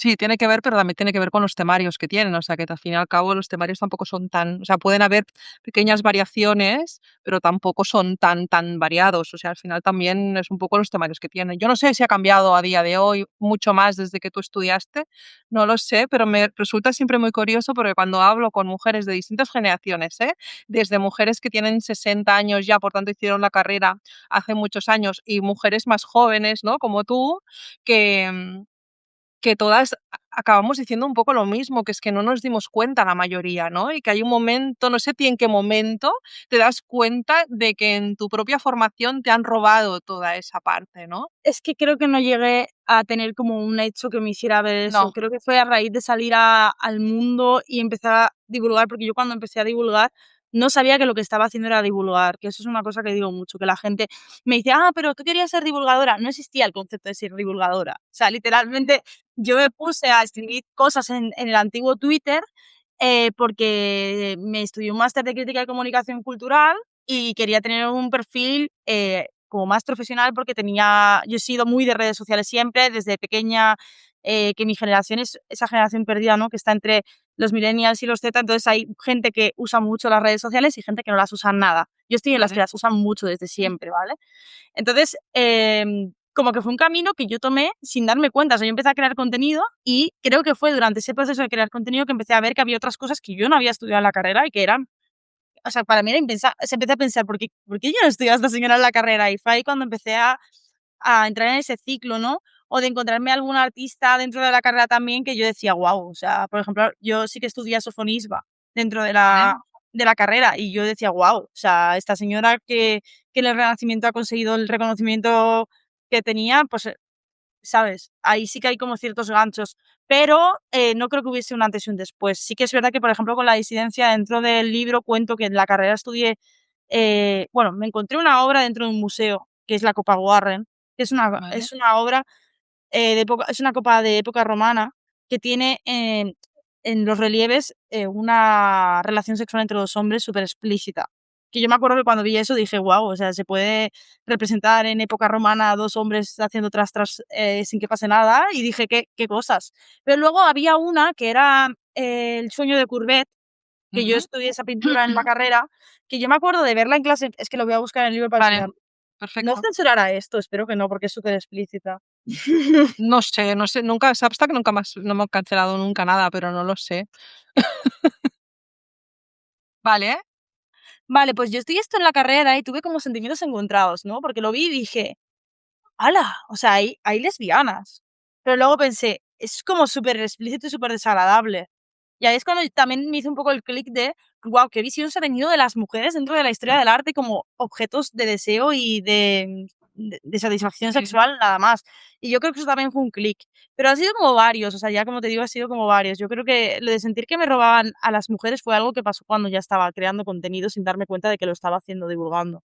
Sí, tiene que ver, pero también tiene que ver con los temarios que tienen, o sea, que al fin y al cabo los temarios tampoco son tan, o sea, pueden haber pequeñas variaciones, pero tampoco son tan variados, o sea, al final también es un poco los temarios que tienen. Yo no sé si ha cambiado a día de hoy mucho más desde que tú estudiaste, no lo sé, pero me resulta siempre muy curioso porque cuando hablo con mujeres de distintas generaciones, desde mujeres que tienen 60 años ya, por tanto hicieron la carrera hace muchos años, y mujeres más jóvenes, ¿no? Como tú, que, que todas acabamos diciendo un poco lo mismo, que es que no nos dimos cuenta la mayoría, ¿no? Y que hay un momento, no sé en qué momento te das cuenta de que en tu propia formación te han robado toda esa parte, ¿no? Es que creo que no llegué a tener como un hecho que me hiciera ver eso. No, Creo que fue a raíz de salir al mundo y empezar a divulgar, porque yo cuando empecé a divulgar no sabía que lo que estaba haciendo era divulgar, que eso es una cosa que digo mucho, que la gente me dice, pero tú querías ser divulgadora. No existía el concepto de ser divulgadora. O sea, literalmente yo me puse a escribir cosas en el antiguo Twitter porque me estudié un máster de crítica y comunicación cultural y quería tener un perfil como más profesional porque yo he sido muy de redes sociales siempre, desde pequeña, que mi generación es esa generación perdida, ¿no? Que está entre los millennials y los Z, entonces hay gente que usa mucho las redes sociales y gente que no las usa nada. Yo estoy en las que vale. las usan mucho desde siempre, ¿vale? Entonces, como que fue un camino que yo tomé sin darme cuenta. O sea, yo empecé a crear contenido y creo que fue durante ese proceso de crear contenido que empecé a ver que había otras cosas que yo no había estudiado en la carrera y que eran, o sea, para mí era impensable. Se empecé a pensar, ¿por qué yo no estudié a esta señora en la carrera? Y fue ahí cuando empecé a entrar en ese ciclo, ¿no? O de encontrarme algún artista dentro de la carrera también que yo decía, wow, o sea, por ejemplo, yo sí que estudié sofonisba dentro Vale, de la carrera y yo decía, wow, o sea, esta señora que en el Renacimiento ha conseguido el reconocimiento que tenía, pues, ¿sabes? Ahí sí que hay como ciertos ganchos, pero no creo que hubiese un antes y un después. Sí que es verdad que, por ejemplo, con la disidencia dentro del libro cuento que en la carrera estudié, bueno, me encontré una obra dentro de un museo, que es la Copa Warren, que vale. es una obra es una copa de época romana que tiene en los relieves una relación sexual entre dos hombres súper explícita. Que yo me acuerdo que cuando vi eso dije, wow, o sea, se puede representar en época romana a dos hombres haciendo tras sin que pase nada, y dije, qué cosas. Pero luego había una que era el sueño de Courbet, que yo Ujú. estudié esa pintura en la carrera, que yo me acuerdo de verla en clase, es que lo voy a buscar en el libro para Vale, enseñar. ¿No perfecto. censurará esto? Espero que no, porque es súper explícita. No sé, nunca, sabes que nunca más, no me han cancelado nunca nada, pero no lo sé. Vale, Vale, pues yo estoy esto en la carrera y tuve como sentimientos encontrados, ¿no? Porque lo vi y dije, ¡hala! O sea, hay lesbianas. Pero luego pensé, es como súper explícito y súper desagradable. Y ahí es cuando también me hizo un poco el clic de, wow, qué visión se ha tenido de las mujeres dentro de la historia del arte como objetos de deseo y de satisfacción sí. sexual, nada más. Y yo creo que eso también fue un clic. Pero ha sido como varios, o sea, ya como te digo, ha sido como varios. Yo creo que lo de sentir que me robaban a las mujeres fue algo que pasó cuando ya estaba creando contenido sin darme cuenta de que lo estaba haciendo divulgando.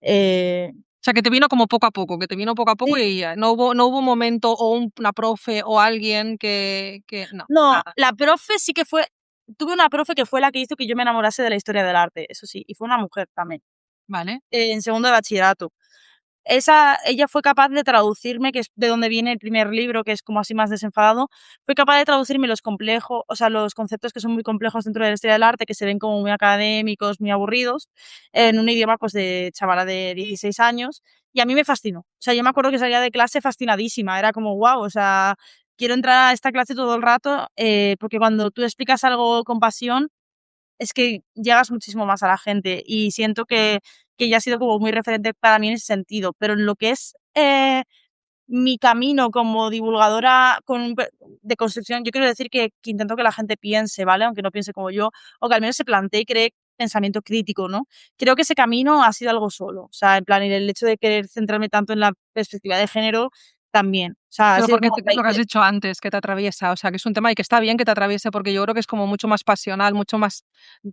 Eh, O sea, que te vino como poco a poco, que te vino poco a poco sí, y ya, no hubo un momento o una profe o alguien que no, no, nada. la profe sí que fue, tuve una profe que fue la que hizo que yo me enamorase de la historia del arte, eso sí, y fue una mujer también, Vale, en segundo de bachillerato. Ella fue capaz de traducirme, que es de donde viene el primer libro, que es como así más desenfadado, fue capaz de traducirme los complejos, o sea, los conceptos que son muy complejos dentro de la historia del arte, que se ven como muy académicos, muy aburridos, en un idioma pues de chavala de 16 años, y a mí me fascinó. O sea, yo me acuerdo que salía de clase fascinadísima, era como, wow, o sea, quiero entrar a esta clase todo el rato, porque cuando tú explicas algo con pasión, es que llegas muchísimo más a la gente y siento que ella ha sido como muy referente para mí en ese sentido, pero en lo que es mi camino como divulgadora de construcción, yo quiero decir que intento que la gente piense, ¿vale? Aunque no piense como yo, o que al menos se plantee y cree pensamiento crítico, ¿no? Creo que ese camino ha sido algo solo, o sea, en plan, y el hecho de querer centrarme tanto en la perspectiva de género también, o sea, ha pero sido porque como a lo raíz que has de... dicho antes, que te atraviesa, o sea, que es un tema y que está bien que te atraviese porque yo creo que es como mucho más pasional, mucho más,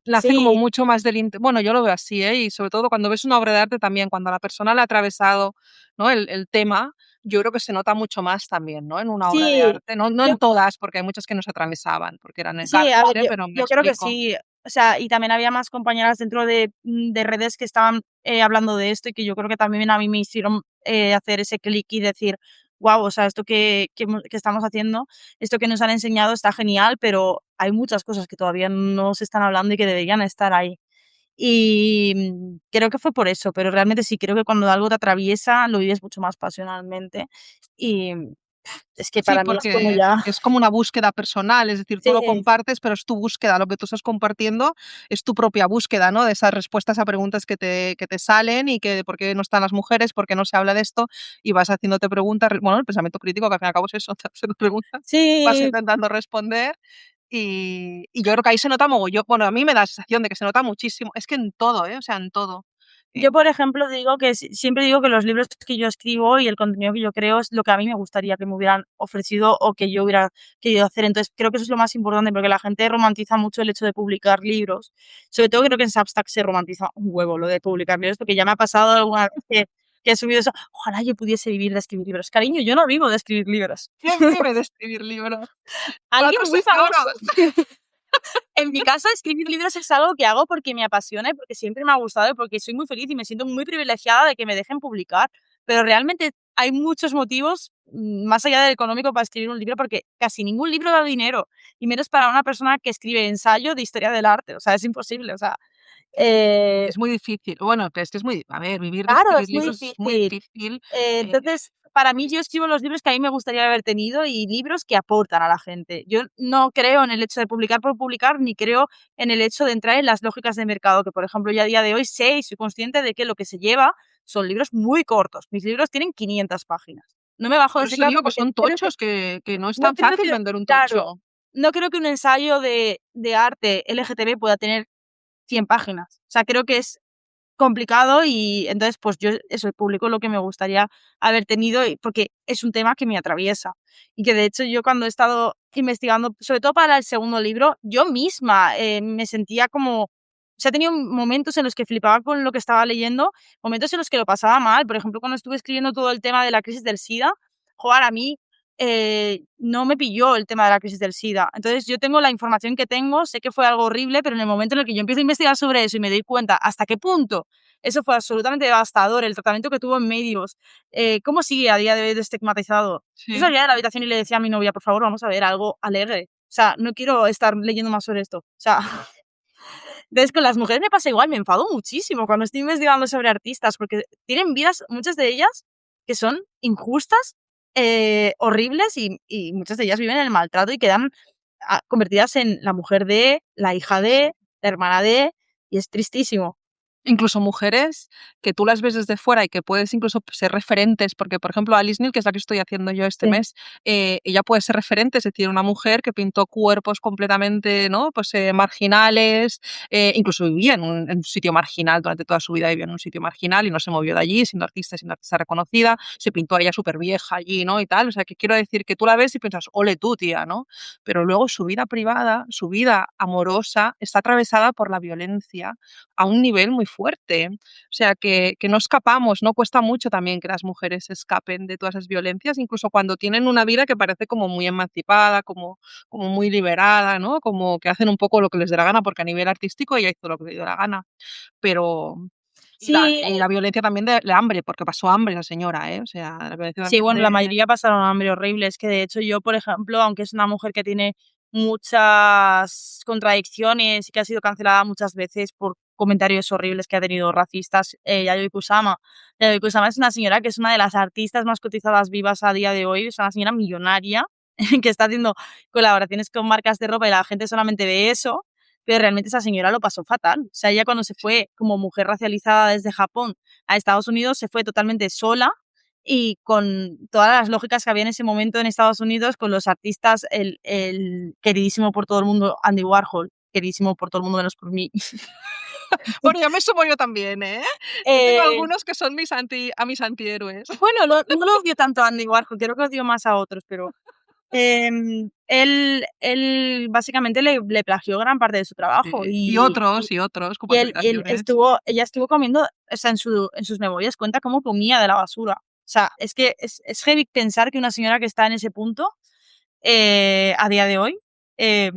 nace como Sí, mucho más bueno, yo lo veo así, ¿eh? Y sobre todo cuando ves una obra de arte también, cuando a la persona le ha atravesado, ¿no? El tema, yo creo que se nota mucho más también, ¿no? En una obra de sí, arte, no yo en todas, porque hay muchas que no se atravesaban, porque eran sí, a encargos, ver, Pero me yo creo que explico. sí. O sea, y también había más compañeras dentro de redes que estaban hablando de esto y que yo creo que también a mí me hicieron hacer ese clic y decir, wow, o sea, esto que estamos haciendo, esto que nos han enseñado está genial, pero hay muchas cosas que todavía no se están hablando y que deberían estar ahí. Y creo que fue por eso, pero realmente sí, creo que cuando algo te atraviesa lo vives mucho más pasionalmente y es que Sí, para mí es como porque ya es como una búsqueda personal, es decir, tú lo sí, compartes, pero es tu búsqueda, lo que tú estás compartiendo es tu propia búsqueda, ¿no? De esas respuestas a preguntas que te salen y que de por qué no están las mujeres, por qué no se habla de esto, y vas haciéndote preguntas, bueno, el pensamiento crítico, que al fin y al cabo es eso, te haces preguntas, vas sí. intentando responder, y yo creo que ahí se nota mogollón, bueno, a mí me da la sensación de que se nota muchísimo, es que en todo, ¿eh? O sea, en todo. Yo, Eh, por ejemplo, digo que siempre digo que los libros que yo escribo y el contenido que yo creo es lo que a mí me gustaría que me hubieran ofrecido o que yo hubiera querido hacer. Entonces, creo que eso es lo más importante porque la gente romantiza mucho el hecho de publicar libros. Sobre todo creo que en Substack se romantiza un huevo lo de publicar libros porque ya me ha pasado alguna vez que he subido eso. Ojalá yo pudiese vivir de escribir libros. Cariño, yo no vivo de escribir libros. ¿Quién vive de escribir libros? Alguien Cuatro muy famoso. señoros. En mi caso, escribir libros es algo que hago porque me apasiona y porque siempre me ha gustado y porque soy muy feliz y me siento muy privilegiada de que me dejen publicar. Pero realmente hay muchos motivos, más allá del económico, para escribir un libro, porque casi ningún libro da dinero, y menos para una persona que escribe ensayo de historia del arte. O sea, es imposible. O sea, eh, Es muy difícil. Bueno, es que es muy, a ver, vivir de claro, escribir es muy libros es muy difícil. difícil. Entonces, para mí, yo escribo los libros que a mí me gustaría haber tenido y libros que aportan a la gente. Yo no creo en el hecho de publicar por publicar, ni creo en el hecho de entrar en las lógicas de mercado, que por ejemplo, yo a día de hoy sé y soy consciente de que lo que se lleva son libros muy cortos. Mis libros tienen 500 páginas. No me bajo de Por ese eso carro digo que porque son creo que tochos, que no es no tan creo fácil que, vender un claro, tocho. no creo que un ensayo de arte LGTB pueda tener 100 páginas. O sea, creo que es complicado y entonces, pues yo eso, publico lo que me gustaría haber tenido porque es un tema que me atraviesa y que de hecho yo cuando he estado investigando, sobre todo para el segundo libro, yo misma me sentía como, o sea, he tenido momentos en los que flipaba con lo que estaba leyendo, momentos en los que lo pasaba mal, por ejemplo, cuando estuve escribiendo todo el tema de la crisis del SIDA, joder, a mí no me pilló el tema de la crisis del SIDA. Entonces yo tengo la información que tengo, sé que fue algo horrible, pero en el momento en el que yo empiezo a investigar sobre eso y me doy cuenta hasta qué punto eso fue absolutamente devastador, el tratamiento que tuvo en medios, cómo sigue a día de hoy de estigmatizado. Yo Sí. salía de la habitación y le decía a mi novia, por favor, vamos a ver algo alegre. O sea, no quiero estar leyendo más sobre esto. O sea, entonces con las mujeres me pasa igual, me enfado muchísimo cuando estoy investigando sobre artistas, porque tienen vidas, muchas de ellas, que son injustas, horribles y muchas de ellas viven en el maltrato y quedan convertidas en la mujer de, la hija Sí, sí. de, la hermana de, y es tristísimo. Incluso mujeres que tú las ves desde fuera y que puedes incluso ser referentes, porque, por ejemplo, Alice Neal, que es la que estoy haciendo yo este Sí. mes, ella puede ser referente, es decir, una mujer que pintó cuerpos completamente, ¿no? Pues, marginales, incluso vivía en un sitio marginal, durante toda su vida vivió en un sitio marginal y no se movió de allí, siendo artista reconocida, se pintó a ella súper vieja allí, ¿no? Y tal, o sea, que quiero decir que tú la ves y piensas: "Ole tú, tía", ¿no? Pero luego su vida privada, su vida amorosa, está atravesada por la violencia a un nivel muy fuerte. O sea, que no escapamos, ¿no? Cuesta mucho también que las mujeres escapen de todas esas violencias, incluso cuando tienen una vida que parece como muy emancipada, como muy liberada, ¿no? Como que hacen un poco lo que les dé la gana, porque a nivel artístico ella hizo lo que le dio la gana. Pero y la Sí, y la violencia también de hambre, porque pasó hambre la señora, ¿eh? O sea, la violencia sí, también bueno, la de mayoría pasaron hambre horrible. Es que de hecho yo, por ejemplo, aunque es una mujer que tiene muchas contradicciones y que ha sido cancelada muchas veces por comentarios horribles que ha tenido racistas, Yayoi Kusama. Yayoi Kusama es una señora que es una de las artistas más cotizadas vivas a día de hoy, es una señora millonaria que está haciendo colaboraciones con marcas de ropa y la gente solamente ve eso, pero realmente esa señora lo pasó fatal. O sea, ella cuando se fue como mujer racializada desde Japón a Estados Unidos se fue totalmente sola y con todas las lógicas que había en ese momento en Estados Unidos con los artistas, el queridísimo por todo el mundo Andy Warhol, queridísimo por todo el mundo menos por mí. bueno, ya me sumo yo también, ¿eh? Yo tengo Eh, algunos que son mis antihéroes. bueno, no lo odio tanto a Andy Warhol, creo que odio más a otros, pero él básicamente le plagió gran parte de su trabajo Y otros, como aplicaciones. ella estuvo comiendo, o sea, en sus memorias cuenta cómo comía de la basura. O sea, es que es heavy pensar que una señora que está en ese punto a día de hoy, eh,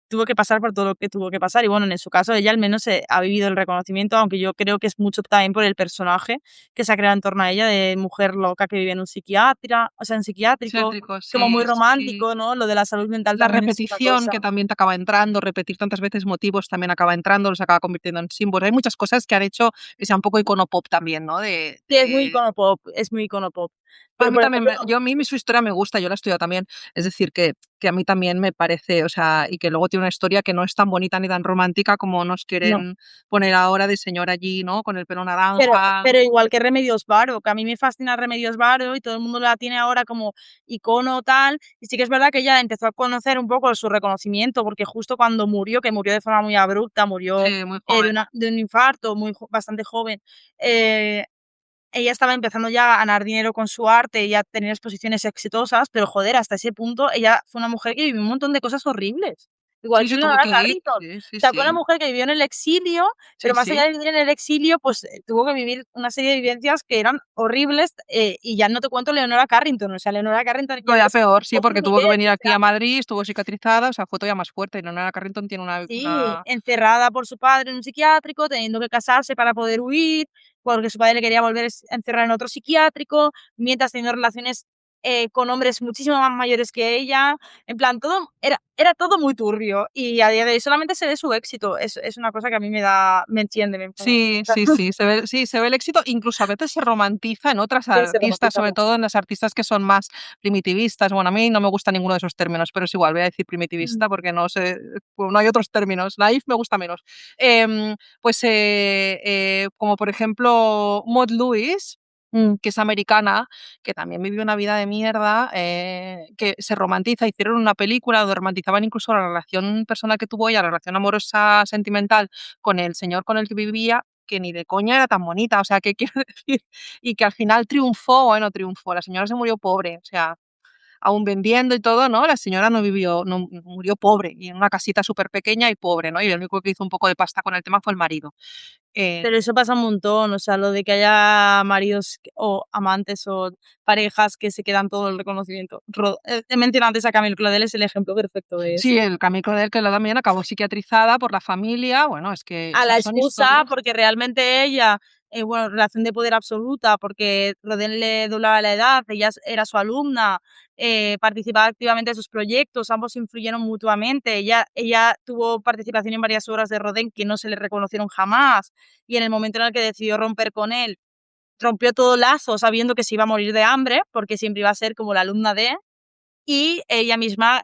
tuvo que pasar por todo lo que tuvo que pasar. Y bueno, en su caso, ella al menos ha vivido el reconocimiento, aunque yo creo que es mucho también por el personaje que se ha creado en torno a ella, de mujer loca que vive en un psiquiatra, o sea, en psiquiátrico, Céntrico, como sí, muy sí. romántico, ¿no? Lo de la salud mental La también es una repetición cosa. que también te acaba entrando, repetir tantas veces motivos también acaba entrando, los acaba convirtiendo en símbolos. Hay muchas cosas que han hecho que sea un poco icono pop también, ¿no? Sí, es muy icono pop, es muy icono pop. A Pero, mí por también, ejemplo, yo a mí su historia me gusta, yo la he estudiado también, es decir, que a mí también me parece, o sea, y que luego tiene una historia que no es tan bonita ni tan romántica como nos no. quieren poner ahora de señor allí, ¿no? Con el pelo Pero naranja. pero igual que Remedios Varo, que a mí me fascina Remedios Varo y todo el mundo la tiene ahora como icono tal, y sí que es verdad que ella empezó a conocer un poco su reconocimiento, porque justo cuando murió, que murió de forma muy abrupta, murió, Sí, muy joven. de un infarto, bastante joven, eh, ella estaba empezando ya a ganar dinero con su arte y a tener exposiciones exitosas, pero joder, hasta ese punto ella fue una mujer que vivió un montón de cosas horribles, igual Sí, que se tuvo Leonora que ir. Carrington. Sí, O sí, sea, fue una sí. mujer que vivió en el exilio, Sí, pero más allá sí. de vivir en el exilio, pues tuvo que vivir una serie de vivencias que eran horribles, y ya no te cuento Leonora Carrington, o sea, Leonora Carrington ya Todavía es peor, sí, otro porque tuvo que nivel, venir o aquí sea, a Madrid, estuvo cicatrizada, o sea, fue todavía más fuerte. Y Leonora Carrington tiene sí, una... encerrada por su padre en un psiquiátrico, teniendo que casarse para poder huir, porque su padre le quería volver a encerrar en otro psiquiátrico, mientras teniendo relaciones con hombres muchísimo más mayores que ella. En plan, todo era todo muy turbio. Y a día de hoy solamente se ve su éxito. Es una cosa que a mí me enciende, me enfada. Sí, sí, sí, se ve el éxito, incluso a veces se romantiza en otras Sí, se artistas, romantiza sobre mucho. todo en las artistas que son más primitivistas. Bueno, a mí no me gusta ninguno de esos términos, pero es igual, voy a decir Mm. primitivista porque no sé, pues no hay otros términos. Naif me gusta menos. Pues como por ejemplo Maud Lewis, Mm. que es americana, que también vivió una vida de mierda, que se romantiza. Hicieron una película donde romantizaban incluso la relación personal que tuvo ella, la relación amorosa sentimental con el señor con el que vivía, que ni de coña era tan bonita, o sea, ¿qué quiero decir? Y que al final triunfó, bueno, triunfó, la señora se murió pobre, o sea, aún vendiendo y todo, ¿no? La señora no vivió, no, murió pobre, y en una casita súper pequeña y pobre, ¿no? Y el único que hizo un poco de pasta con el tema fue el marido. Eh, Pero eso pasa un montón, o sea, lo de que haya maridos o amantes o parejas que se quedan todo el reconocimiento. He mencionado antes a Camilo Claudel, es el ejemplo perfecto de eso. sí, el Camille Claudel, que la también acabó psiquiatrizada por la familia, bueno, es que A la son excusa, historias. porque realmente ella, bueno, relación de poder absoluta, porque Rodin le doblaba la edad, ella era su alumna, participaba activamente en sus proyectos, ambos influyeron mutuamente, ella tuvo participación en varias obras de Rodin que no se le reconocieron jamás, y en el momento en el que decidió romper con él, rompió todo lazo sabiendo que se iba a morir de hambre, porque siempre iba a ser como la alumna de, y ella misma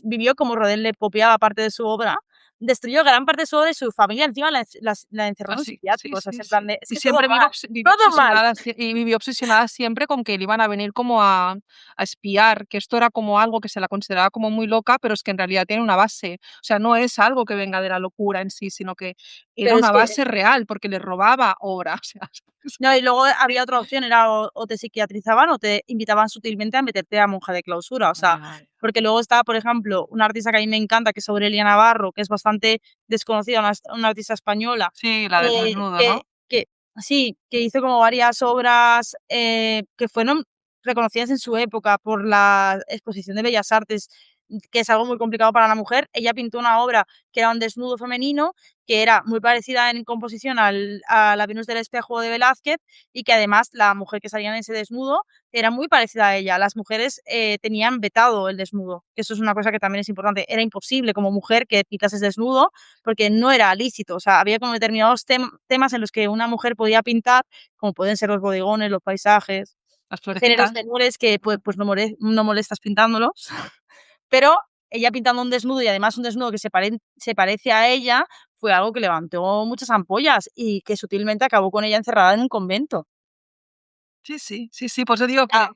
vivió como Rodin le copiaba parte de su obra, destruyó gran parte de su obra y su familia encima la encerró en un Así, sí, psiquiátrico, o sea, es sí, en plan sí. de, es Y que todo siempre mal, todo mal. vivió obsesionada siempre con que le iban a venir como a espiar, que esto era como algo que se la consideraba como muy loca, pero es que en realidad tiene una base. O sea, no es algo que venga de la locura en sí, sino que era Pero es una que, base real, porque le robaba obra. O sea, no, y luego había otra opción, era o te psiquiatrizaban o te invitaban sutilmente a meterte a monja de clausura, o sea, ay, porque luego está, por ejemplo, una artista que a mí me encanta, que es Aurelia Navarro, que es bastante desconocida, una artista española, sí, la del desnudo, ¿no? que sí, que hizo como varias obras que fueron reconocidas en su época por la Exposición de Bellas Artes, que es algo muy complicado para la mujer. Ella pintó una obra que era un desnudo femenino, que era muy parecida en composición a la Venus del Espejo de Velázquez, y que además la mujer que salía en ese desnudo era muy parecida a ella. Las mujeres tenían vetado el desnudo, que eso es una cosa que también es importante. Era imposible como mujer que pintases desnudo porque no era lícito. O sea, había como determinados temas en los que una mujer podía pintar, como pueden ser los bodegones, los paisajes, Las géneros florecitas. menores que pues no molestas pintándolos. Pero ella pintando un desnudo y además un desnudo que se parece a ella, fue algo que levantó muchas ampollas y que sutilmente acabó con ella encerrada en un convento. Sí, sí, sí, sí, por eso digo Ah,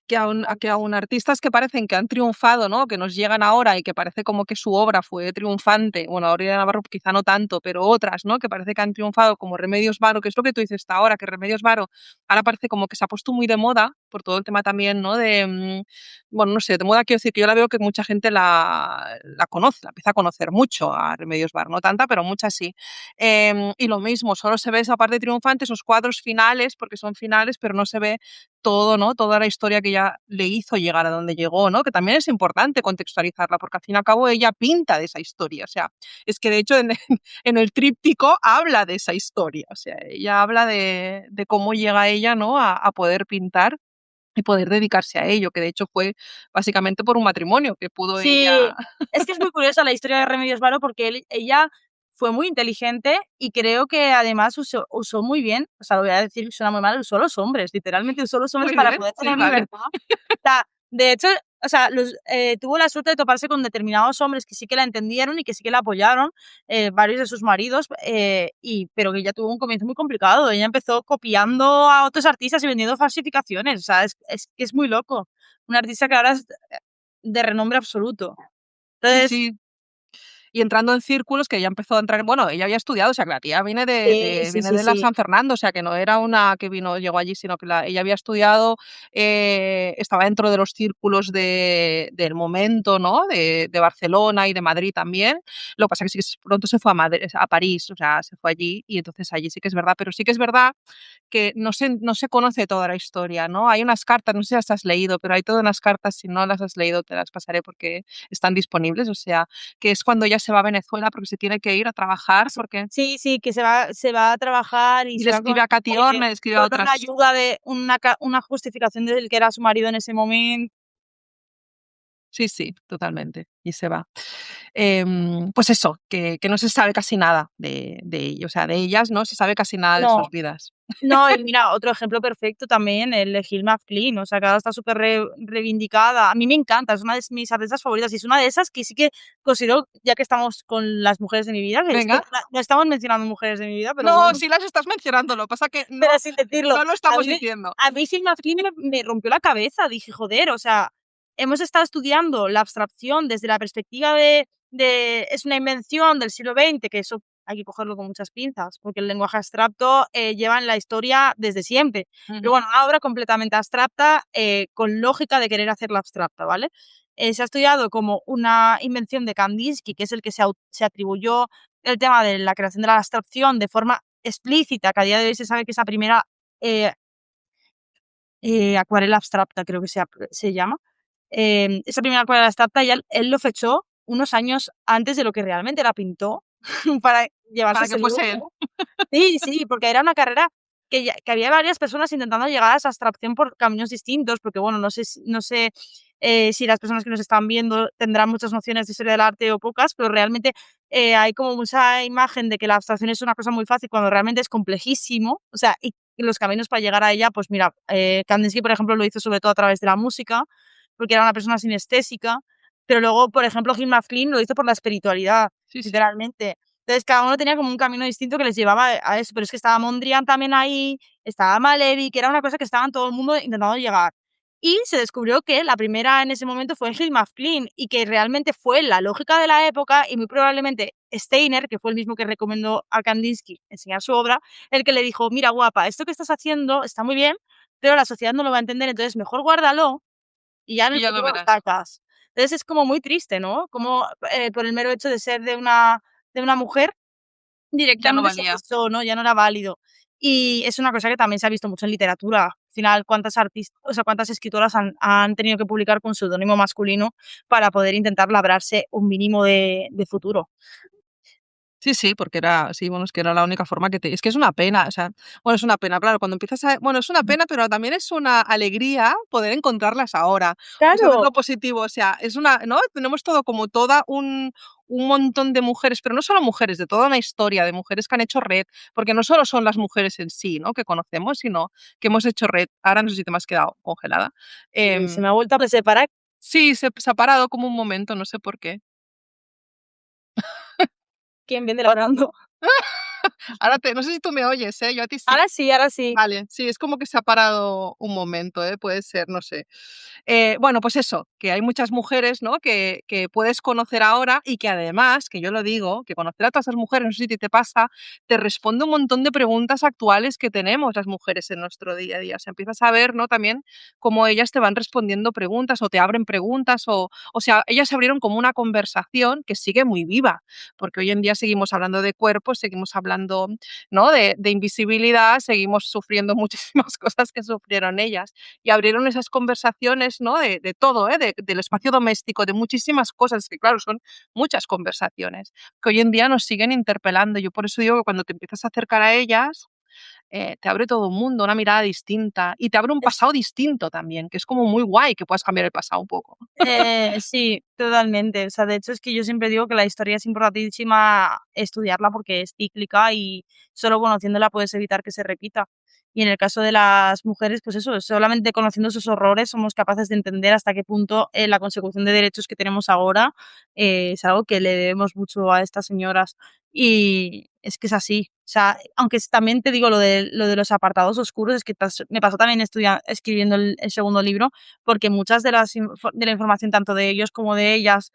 que aun artistas que parecen que han triunfado, ¿no? Que nos llegan ahora y que parece como que su obra fue triunfante, bueno, Aurelia Navarro quizá no tanto, pero otras, ¿no? Que parece que han triunfado como Remedios Varo, que es lo que tú dices hasta ahora, que Remedios Varo ahora parece como que se ha puesto muy de moda por todo el tema también, ¿no? De, bueno, no sé, de moda quiero decir que yo la veo que mucha gente la conoce, la empieza a conocer mucho a Remedios Varo, no tanta, pero mucha sí. Y lo mismo, solo se ve esa parte triunfante, esos cuadros finales, porque son finales, pero no se se ve todo, ¿no? Toda la historia que ella le hizo llegar a donde llegó, ¿no? Que también es importante contextualizarla, porque al fin y al cabo ella pinta de esa historia, o sea, es que de hecho en el tríptico habla de esa historia, o sea, ella habla de cómo llega ella, ¿no? A poder pintar y poder dedicarse a ello, que de hecho fue básicamente por un matrimonio que pudo Sí, ella. es que es muy curiosa la historia de Remedios Varo porque ella fue muy inteligente y creo que además usó muy bien, o sea, lo voy a decir, suena muy mal, usó a los hombres, literalmente usó a los hombres Muy para bien, poder sí, tener vale. libertad. O sea, de hecho, o sea, tuvo la suerte de toparse con determinados hombres que sí que la entendieron y que sí que la apoyaron, varios de sus maridos, pero que ella tuvo un comienzo muy complicado. Ella empezó copiando a otros artistas y vendiendo falsificaciones. O sea, es muy loco. Una artista que ahora es de renombre absoluto. Sí, Entonces, sí. Y entrando en círculos que ella empezó a entrar, bueno, ella había estudiado, o sea, que la tía viene sí, sí, viene sí, de la sí. San Fernando, o sea, que no era una que vino, llegó allí, sino que ella había estudiado, estaba dentro de los círculos del momento, ¿no? De Barcelona y de Madrid también. Lo que pasa es que sí que pronto se fue a Madrid, a París, o sea, se fue allí y entonces allí sí que es verdad, pero sí que es verdad que no se conoce toda la historia, ¿no? Hay unas cartas, no sé si las has leído, pero hay todas unas cartas, si no las has leído te las pasaré porque están disponibles, o sea, que es cuando ella se va a Venezuela porque se tiene que ir a trabajar, porque Sí, sí, que se va a trabajar y y le se va escribe a Cati Horne, le escribe a con una otras. ayuda de una justificación del que era su marido en ese momento. Sí, sí, totalmente, y se va. Pues eso, que no se sabe casi nada de ello, o sea, de ellas no se sabe casi nada de sus No, vidas. no, y mira, otro ejemplo perfecto también, el de Hilma af Klint, o sea, que ahora está súper reivindicada. A mí me encanta, es una de mis artistas favoritas y es una de esas que sí que considero, ya que estamos con las mujeres de mi vida, que es que Venga. no estamos mencionando mujeres de mi vida, pero No, bueno, sí las estás mencionando, lo que pasa que pero sin decirlo. no lo A estamos mí me diciendo. a mí Hilma af Klint me rompió la cabeza, dije: "Joder, o sea, hemos estado estudiando la abstracción desde la perspectiva de es una invención del siglo XX", que eso hay que cogerlo con muchas pinzas, porque el lenguaje abstracto, lleva en la historia desde siempre. Pero Ujú. bueno, una obra completamente abstracta, con lógica de querer hacerla abstracta, ¿vale? Se ha estudiado como una invención de Kandinsky, que es el que se atribuyó el tema de la creación de la abstracción de forma explícita, que a día de hoy se sabe que esa primera eh, acuarela abstracta, creo que se llama. Esa primera acuarela abstracta ya él lo fechó unos años antes de lo que realmente la pintó para llevarse Para que ese fuese él. lujo. Sí, sí, porque era una carrera que había varias personas intentando llegar a esa abstracción por caminos distintos, porque bueno, no sé si las personas que nos están viendo tendrán muchas nociones de historia del arte o pocas, pero realmente, hay como mucha imagen de que la abstracción es una cosa muy fácil cuando realmente es complejísimo, o sea, y los caminos para llegar a ella, pues mira, Kandinsky, por ejemplo, lo hizo sobre todo a través de la música, porque era una persona sinestésica, pero luego, por ejemplo, Hilma af Klint lo hizo por la espiritualidad, Sí, sí. literalmente. Entonces, cada uno tenía como un camino distinto que les llevaba a eso, pero es que estaba Mondrian también ahí, estaba Malevi, que era una cosa que estaban todo el mundo intentando llegar. Y se descubrió que la primera en ese momento fue Hilma af Klint y que realmente fue la lógica de la época y muy probablemente Steiner, que fue el mismo que recomendó a Kandinsky enseñar su obra, el que le dijo: "Mira, guapa, esto que estás haciendo está muy bien, pero la sociedad no lo va a entender, entonces mejor guárdalo y ya en Y el ya lo futuro lo verás. sacas". Entonces es como muy triste, ¿no? Como, por el mero hecho de ser de una mujer, Ya no directamente se valía. cesó, ¿no? Ya no era válido. Y es una cosa que también se ha visto mucho en literatura. Al final, cuántas escritoras han tenido que publicar con seudónimo masculino para poder intentar labrarse un mínimo de futuro. Sí, sí, porque era sí, bueno, es que era la única forma que te es que es una pena, o sea, bueno, es una pena, claro, cuando empiezas a bueno, es una pena, pero también es una alegría poder encontrarlas ahora. O sea, ves Claro, lo positivo, o sea, es una ¿no? Tenemos todo como toda un montón de mujeres, pero no solo mujeres, de toda una historia de mujeres que han hecho red, porque no solo son las mujeres en sí, ¿no?, que conocemos, sino que hemos hecho red. Ahora no sé si te me has quedado congelada. se Em, me ha vuelto a separar. sí, se ha parado como un momento, no sé por qué. ¿Quién viene labrando? Ahora te no sé si tú me oyes, ¿eh? Yo a ti sí. Ahora sí, ahora sí. Vale, sí, es como que se ha parado un momento, ¿eh? Puede ser, no sé. Bueno, pues eso, que hay muchas mujeres, ¿no? Que puedes conocer ahora y que además, que yo lo digo, que conocer a todas esas mujeres, no sé si te pasa, te responde un montón de preguntas actuales que tenemos las mujeres en nuestro día a día. O sea, empiezas a ver, ¿no? También cómo ellas te van respondiendo preguntas o te abren preguntas o sea, ellas abrieron como una conversación que sigue muy viva, porque hoy en día seguimos hablando de cuerpos, seguimos hablando hablando, ¿no? de invisibilidad, seguimos sufriendo muchísimas cosas que sufrieron ellas. Y abrieron esas conversaciones, ¿no? De todo, del espacio doméstico, de muchísimas cosas, que claro, son muchas conversaciones, que hoy en día nos siguen interpelando. Yo por eso digo que cuando te empiezas a acercar a ellas, te abre todo un mundo, una mirada distinta y te abre un pasado distinto también, que es como muy guay que puedas cambiar el pasado un poco. Sí, totalmente. O sea, de hecho es que yo siempre digo que la historia es importantísima estudiarla porque es cíclica y solo conociéndola puedes evitar que se repita. Y en el caso de las mujeres, pues eso, solamente conociendo esos horrores somos capaces de entender hasta qué punto la consecución de derechos que tenemos ahora es algo que le debemos mucho a estas señoras. Y es que es así. O sea, aunque también te digo lo de los apartados oscuros, es que me pasó también escribiendo el segundo libro, porque muchas de de la información, tanto de ellos como de ellas,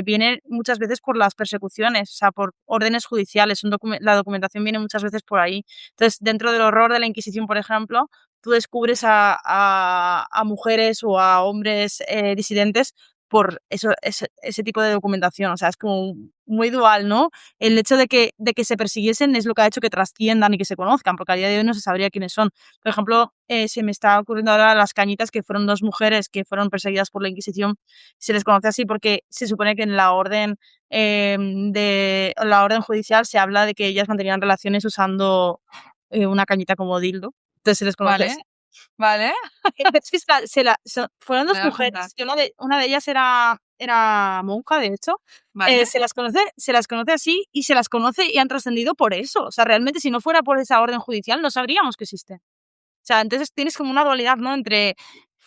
viene muchas veces por las persecuciones, o sea, por órdenes judiciales. La documentación viene muchas veces por ahí. Entonces, dentro del horror de la Inquisición, por ejemplo, tú descubres a mujeres o a hombres disidentes por ese tipo de documentación. O sea, es como muy dual, ¿no? El hecho de que se persiguiesen es lo que ha hecho que trasciendan y que se conozcan, porque a día de hoy no se sabría quiénes son. Por ejemplo, se me está ocurriendo ahora las Cañitas, que fueron dos mujeres que fueron perseguidas por la Inquisición. Se les conoce así porque se supone que en la orden judicial se habla de que ellas mantenían relaciones usando una cañita como dildo. Entonces se les conoce así. Vale, vale, Pero es que fueron me dos voy a apuntar. mujeres, que una de ellas era monja, de hecho. Vale, Se las conoce así y se las conoce y han trascendido por eso. O sea, realmente si no fuera por esa orden judicial no sabríamos que existe. O sea, entonces tienes como una dualidad, ¿no? Entre,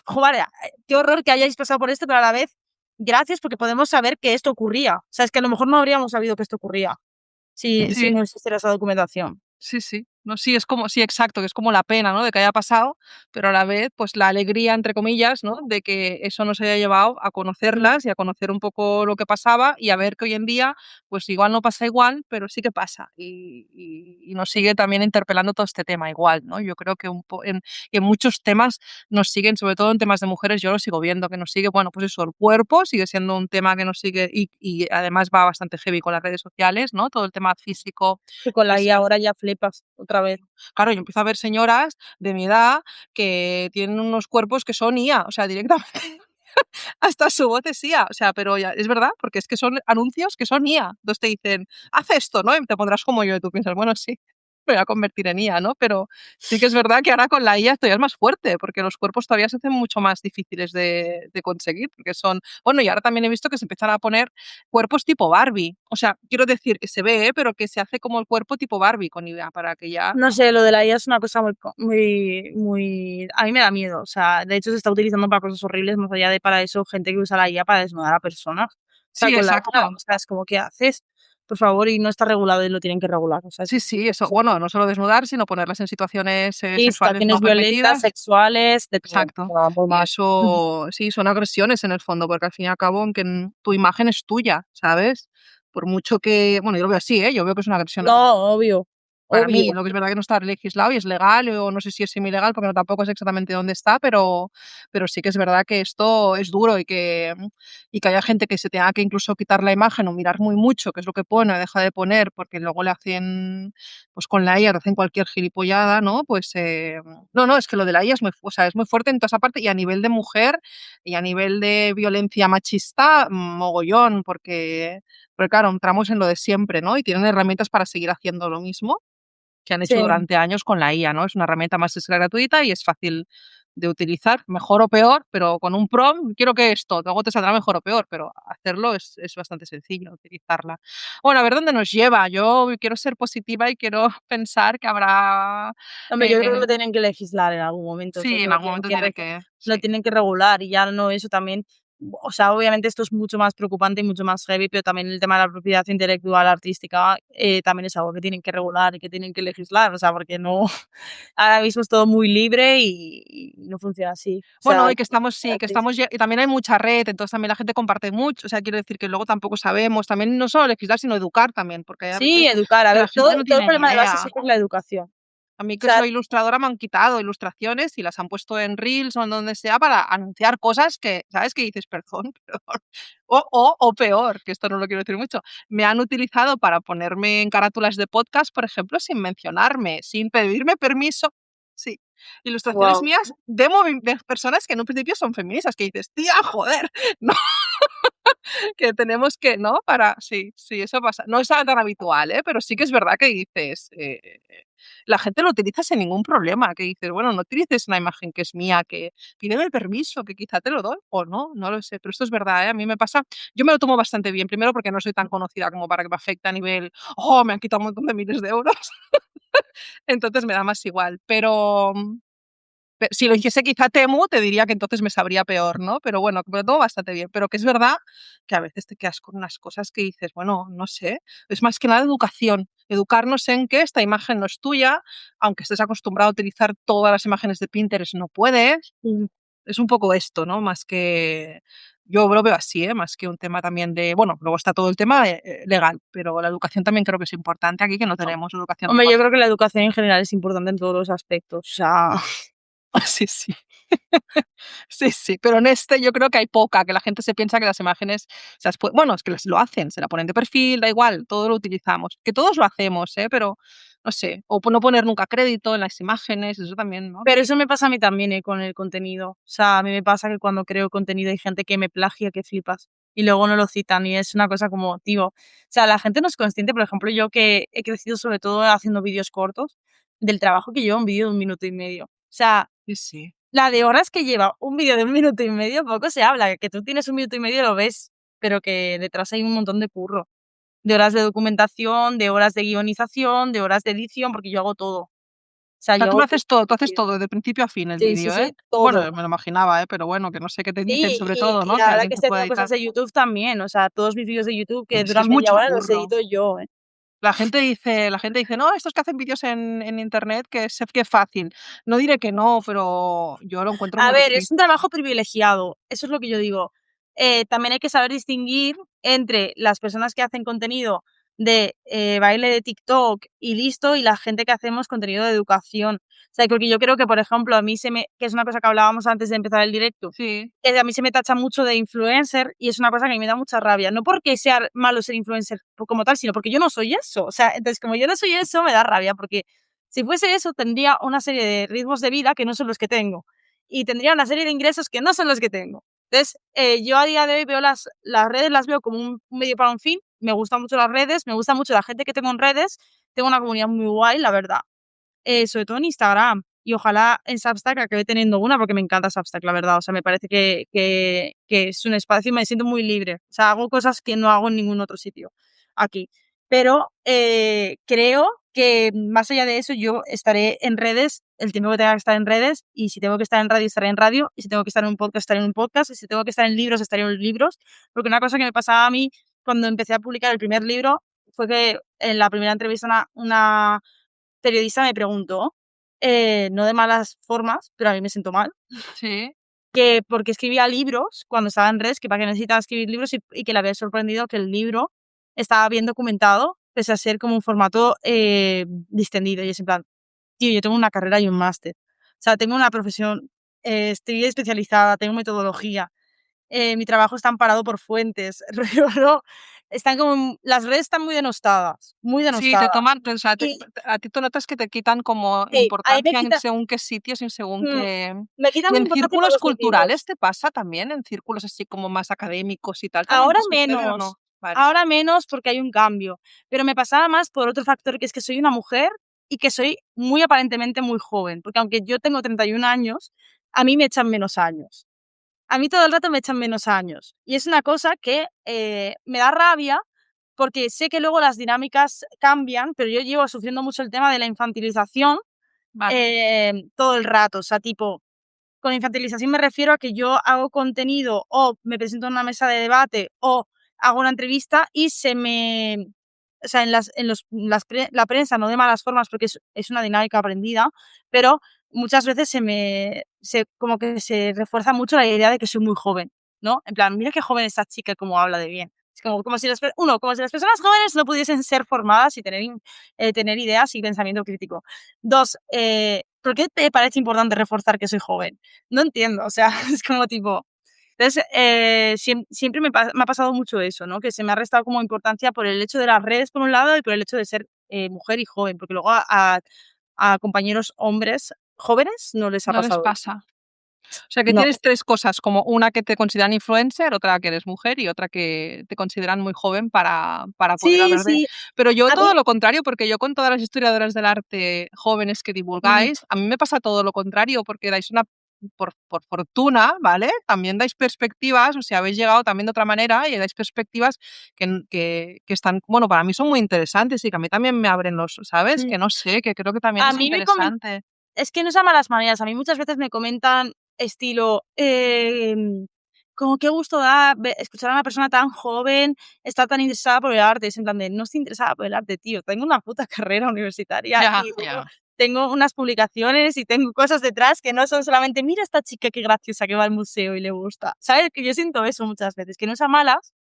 joder, qué horror que hayáis pasado por esto, pero a la vez, gracias porque podemos saber que esto ocurría. O sea, es que a lo mejor no habríamos sabido que esto ocurría si sí. no existiera esa documentación. Sí, sí. No, sí, es como, sí, exacto, que es como la pena, ¿no? De que haya pasado, pero a la vez, pues la alegría, entre comillas, ¿no? De que eso nos haya llevado a conocerlas y a conocer un poco lo que pasaba y a ver que hoy en día, pues igual no pasa igual, pero sí que pasa. Y nos sigue también interpelando todo este tema igual, ¿no? Yo creo que en muchos temas nos siguen, sobre todo en temas de mujeres, yo lo sigo viendo, que nos sigue, bueno, pues eso, el cuerpo sigue siendo un tema que nos sigue y además va bastante heavy con las redes sociales, ¿no? Todo el tema físico Y con la pues, IA ahora ya flipas otra vez. claro, yo empiezo a ver señoras de mi edad que tienen unos cuerpos que son IA, o sea, directamente hasta su voz es IA, o sea, pero ya, es verdad, porque es que son anuncios que son IA. Entonces te dicen, haz esto, ¿no? Y te pondrás como yo y tú piensas, bueno, sí, me voy a convertir en IA, ¿no? Pero sí que es verdad que ahora con la IA esto ya es más fuerte, porque los cuerpos todavía se hacen mucho más difíciles de conseguir, porque son, bueno, y ahora también he visto que se empiezan a poner cuerpos tipo Barbie. O sea, quiero decir que se ve, pero que se hace como el cuerpo tipo Barbie con IA, para que ya No sé, lo de la IA es una cosa muy. A mí me da miedo. O sea, de hecho se está utilizando para cosas horribles, más allá de para eso, gente que usa la IA para desnudar a personas. O sea, sí, con la IA, exacto. o sea, es como, ¿qué haces? Por favor, y no está regulado y lo tienen que regular. O sea, Sí, sí, eso, bueno, no solo desnudar, sino ponerlas en situaciones sí, sexuales no situaciones violentas, permitidas. sexuales, de todo. O Exacto. sea, muy Y mal. eso, sí, son agresiones en el fondo, porque al fin y al cabo, aunque tu imagen es tuya, ¿sabes? Por mucho que, bueno, yo lo veo así, ¿eh? Yo veo que es una agresión No, obvio, para mí. obvio. Lo que es verdad que no está legislado y es legal, o no sé si es semi-legal, porque no, tampoco sé exactamente dónde está, pero sí que es verdad que esto es duro y que haya gente que se tenga que incluso quitar la imagen o mirar muy mucho qué es lo que pone o deja de poner, porque luego le hacen, pues con la IA le hacen cualquier gilipollada, ¿no? Pues no, no, es que lo de la IA es muy, o sea, es muy fuerte en toda esa parte y a nivel de mujer y a nivel de violencia machista, mogollón, porque claro, entramos en lo de siempre, ¿no? Y tienen herramientas para seguir haciendo lo mismo que han hecho Sí. durante años con la IA, ¿no? Es una herramienta más es gratuita y es fácil de utilizar, mejor o peor, pero con un prompt, quiero que esto, luego te saldrá mejor o peor, pero hacerlo es bastante sencillo, utilizarla. Bueno, a ver dónde nos lleva. Yo quiero ser positiva y quiero pensar que habrá... Hombre, yo creo que eh, lo tienen que legislar en algún momento, o sea, sí, que en algún momento tiene que... lo Sí. tienen que regular y ya no eso también, o sea, obviamente esto es mucho más preocupante y mucho más heavy, pero también el tema de la propiedad intelectual artística también es algo que tienen que regular y que tienen que legislar, o sea, porque no, ahora mismo es todo muy libre y no funciona así. O sea, Bueno, y que estamos, sí, que estamos, y también hay mucha red, entonces también la gente comparte mucho, o sea, quiero decir que luego tampoco sabemos, también no solo legislar, sino educar también, porque hay a sí, veces educar, a que la ver, todo, gente no todo el tiene ni problema de base idea. siempre es la educación. A mí O que sea, soy ilustradora me han quitado ilustraciones y las han puesto en Reels o en donde sea para anunciar cosas que, ¿sabes? Que dices, perdón, perdón. O peor, que esto no lo quiero decir mucho, me han utilizado para ponerme en carátulas de podcast, por ejemplo, sin mencionarme, sin pedirme permiso. Sí, ilustraciones wow. mías de personas que en un principio son feministas, que dices, tía, joder, no, que tenemos que, ¿no? Sí, sí, eso pasa. No es tan habitual, ¿eh? Pero sí que es verdad que dices, la gente lo utiliza sin ningún problema, que dices, bueno, no utilices una imagen que es mía, que pídeme el permiso, que quizá te lo doy, o no, no lo sé, pero esto es verdad, ¿eh? A mí me pasa, yo me lo tomo bastante bien, primero porque no soy tan conocida como para que me afecte a nivel, oh, me han quitado un montón de miles de euros, entonces me da más igual, pero si lo hiciese quizá Temu, te diría que entonces me sabría peor, ¿no? Pero bueno, me lo tomo bastante bien. Pero que es verdad que a veces te quedas con unas cosas que dices, bueno, no sé, es más que nada educación. Educarnos en que esta imagen no es tuya, aunque estés acostumbrado a utilizar todas las imágenes de Pinterest, no puedes. Es un poco esto, ¿no? Más que, yo lo veo así, ¿eh? Más que un tema también de, bueno, luego está todo el tema legal, pero la educación también creo que es importante aquí, que no tenemos educación Hombre, yo básica. creo que la educación en general es importante en todos los aspectos. O sea, Sí, sí. Sí, sí, pero en este yo creo que hay poca, que la gente se piensa que las imágenes, bueno, es que lo hacen, se la ponen de perfil, da igual, todo lo utilizamos, que todos lo hacemos, ¿eh? Pero no sé, o no poner nunca crédito en las imágenes, eso también, ¿no? pero eso me pasa a mí también, con el contenido. O sea, a mí me pasa que cuando creo contenido hay gente que me plagia que flipas y luego no lo citan y es una cosa como, tío, o sea, la gente no es consciente, por ejemplo, yo que he crecido sobre todo haciendo vídeos cortos, del trabajo que lleva un vídeo de 1 minuto y medio. O sea, Sí, sí. la de horas que lleva un vídeo de 1 minuto y medio, poco se habla, que tú tienes 1 minuto y medio y lo ves, pero que detrás hay un montón de curro, de horas de documentación, de horas de guionización, de horas de edición, porque yo hago todo. O sea, O sea, yo hago tú haces todo, de principio a fin el sí, sí, vídeo, ¿eh? sí, todo. Bueno, me lo imaginaba, ¿eh? Pero bueno, que no sé qué te dicen, Sí, sobre y todo, ¿no? Que ahora alguien que te estoy pueda haciendo editar. cosas de YouTube también, o sea, todos mis vídeos de YouTube que Es que es duran media mucho hora los curro. edito yo, ¿eh? La gente dice, no, estos que hacen vídeos en internet, que es fácil. No diré que no, pero yo lo encuentro A muy ver, es un difícil. trabajo privilegiado, eso es lo que yo digo. También hay que saber distinguir entre las personas que hacen contenido de baile de TikTok y listo, y la gente que hacemos contenido de educación. O sea, porque yo creo que, por ejemplo, a mí que es una cosa que hablábamos antes de empezar el directo, Sí. que a mí se me tacha mucho de influencer y es una cosa que a mí me da mucha rabia. No porque sea malo ser influencer como tal, sino porque yo no soy eso. O sea, entonces como yo no soy eso, me da rabia porque si fuese eso, tendría una serie de ritmos de vida que no son los que tengo y tendría una serie de ingresos que no son los que tengo. Entonces, yo a día de hoy veo las redes, las veo como un medio para un fin. Me gustan mucho las redes, me gusta mucho la gente que tengo en redes. Tengo una comunidad muy guay, la verdad. Sobre todo en Instagram. Y ojalá en Substack acabe teniendo una, porque me encanta Substack, la verdad. O sea, me parece que es un espacio y me siento muy libre. O sea, hago cosas que no hago en ningún otro sitio aquí. Pero creo que más allá de eso, yo estaré en redes el tiempo que tenga que estar en redes. Y si tengo que estar en radio, estaré en radio. Y si tengo que estar en un podcast, estaré en un podcast. Y si tengo que estar en libros, estaré en los libros. Porque una cosa que me pasaba a mí cuando empecé a publicar el primer libro fue que en la primera entrevista una periodista me preguntó, no de malas formas, pero a mí me siento mal, Sí. que por qué escribía libros cuando estaba en redes, que para qué necesitaba escribir libros y que le había sorprendido que el libro estaba bien documentado, pese a ser como un formato distendido. Y es en plan, tío, yo tengo una carrera y un máster. O sea, tengo una profesión, estoy especializada, tengo metodología. Mi trabajo está amparado por fuentes, rollo, ¿no? Están como, las redes están muy denostadas, muy Sí, te denostadas. toman, o sea, Y a ti tú notas que te quitan como sí, ahí me importancia en quita, según qué sitios y en según mm, qué... me quita ¿Y muy en importancia por círculos los culturales sentidos. te pasa también? ¿En círculos así como más académicos y tal también te sucede o no? Vale. Ahora menos porque hay un cambio, pero me pasaba más por otro factor, que es que soy una mujer y que soy muy aparentemente muy joven, porque aunque yo tengo 31 años, a mí me echan menos años. A mí todo el rato me echan menos años. Y es una cosa que me da rabia porque sé que luego las dinámicas cambian, pero yo llevo sufriendo mucho el tema de la infantilización Vale. todo el rato. O sea, tipo, con infantilización me refiero a que yo hago contenido o me presento en una mesa de debate o hago una entrevista y o sea, la prensa, no de malas formas porque es una dinámica aprendida, pero muchas veces como que se refuerza mucho la idea de que soy muy joven, ¿no? En plan, mira qué joven esta chica, como habla de bien. Es como si como si las personas jóvenes no pudiesen ser formadas y tener ideas y pensamiento crítico. Dos, ¿por qué te parece importante reforzar que soy joven? No entiendo, o sea, es como tipo... Entonces, siempre me ha pasado mucho eso, ¿no? Que se me ha restado como importancia por el hecho de las redes, por un lado, y por el hecho de ser mujer y joven, porque luego a compañeros hombres jóvenes no les ha No les pasado eso. pasa. O sea, que No. tienes 3 cosas, como una que te consideran influencer, otra que eres mujer y otra que te consideran muy joven para poder Sí, hablar de... sí. Pero yo A mí todo lo contrario, porque yo con todas las historiadoras del arte jóvenes que mm, divulgáis, a mí me pasa todo lo contrario, porque dais una por fortuna, ¿vale? También dais perspectivas, o sea, habéis llegado también de otra manera y dais perspectivas que están, bueno, para mí son muy interesantes y que a mí también me abren los, ¿sabes? mm, Que no sé, que creo que también a es mí me comen interesante. es que no es a malas maneras, a mí muchas veces me comentan estilo, como qué gusto da escuchar a una persona tan joven estar tan interesada por el arte. Es en plan de, no estoy interesada por el arte, tío, tengo una puta carrera universitaria Ya, y luego ya. tengo unas publicaciones y tengo cosas detrás que no son solamente, mira esta chica qué graciosa que va al museo y le gusta. ¿Sabes? Que yo siento eso muchas veces, que no es a malas,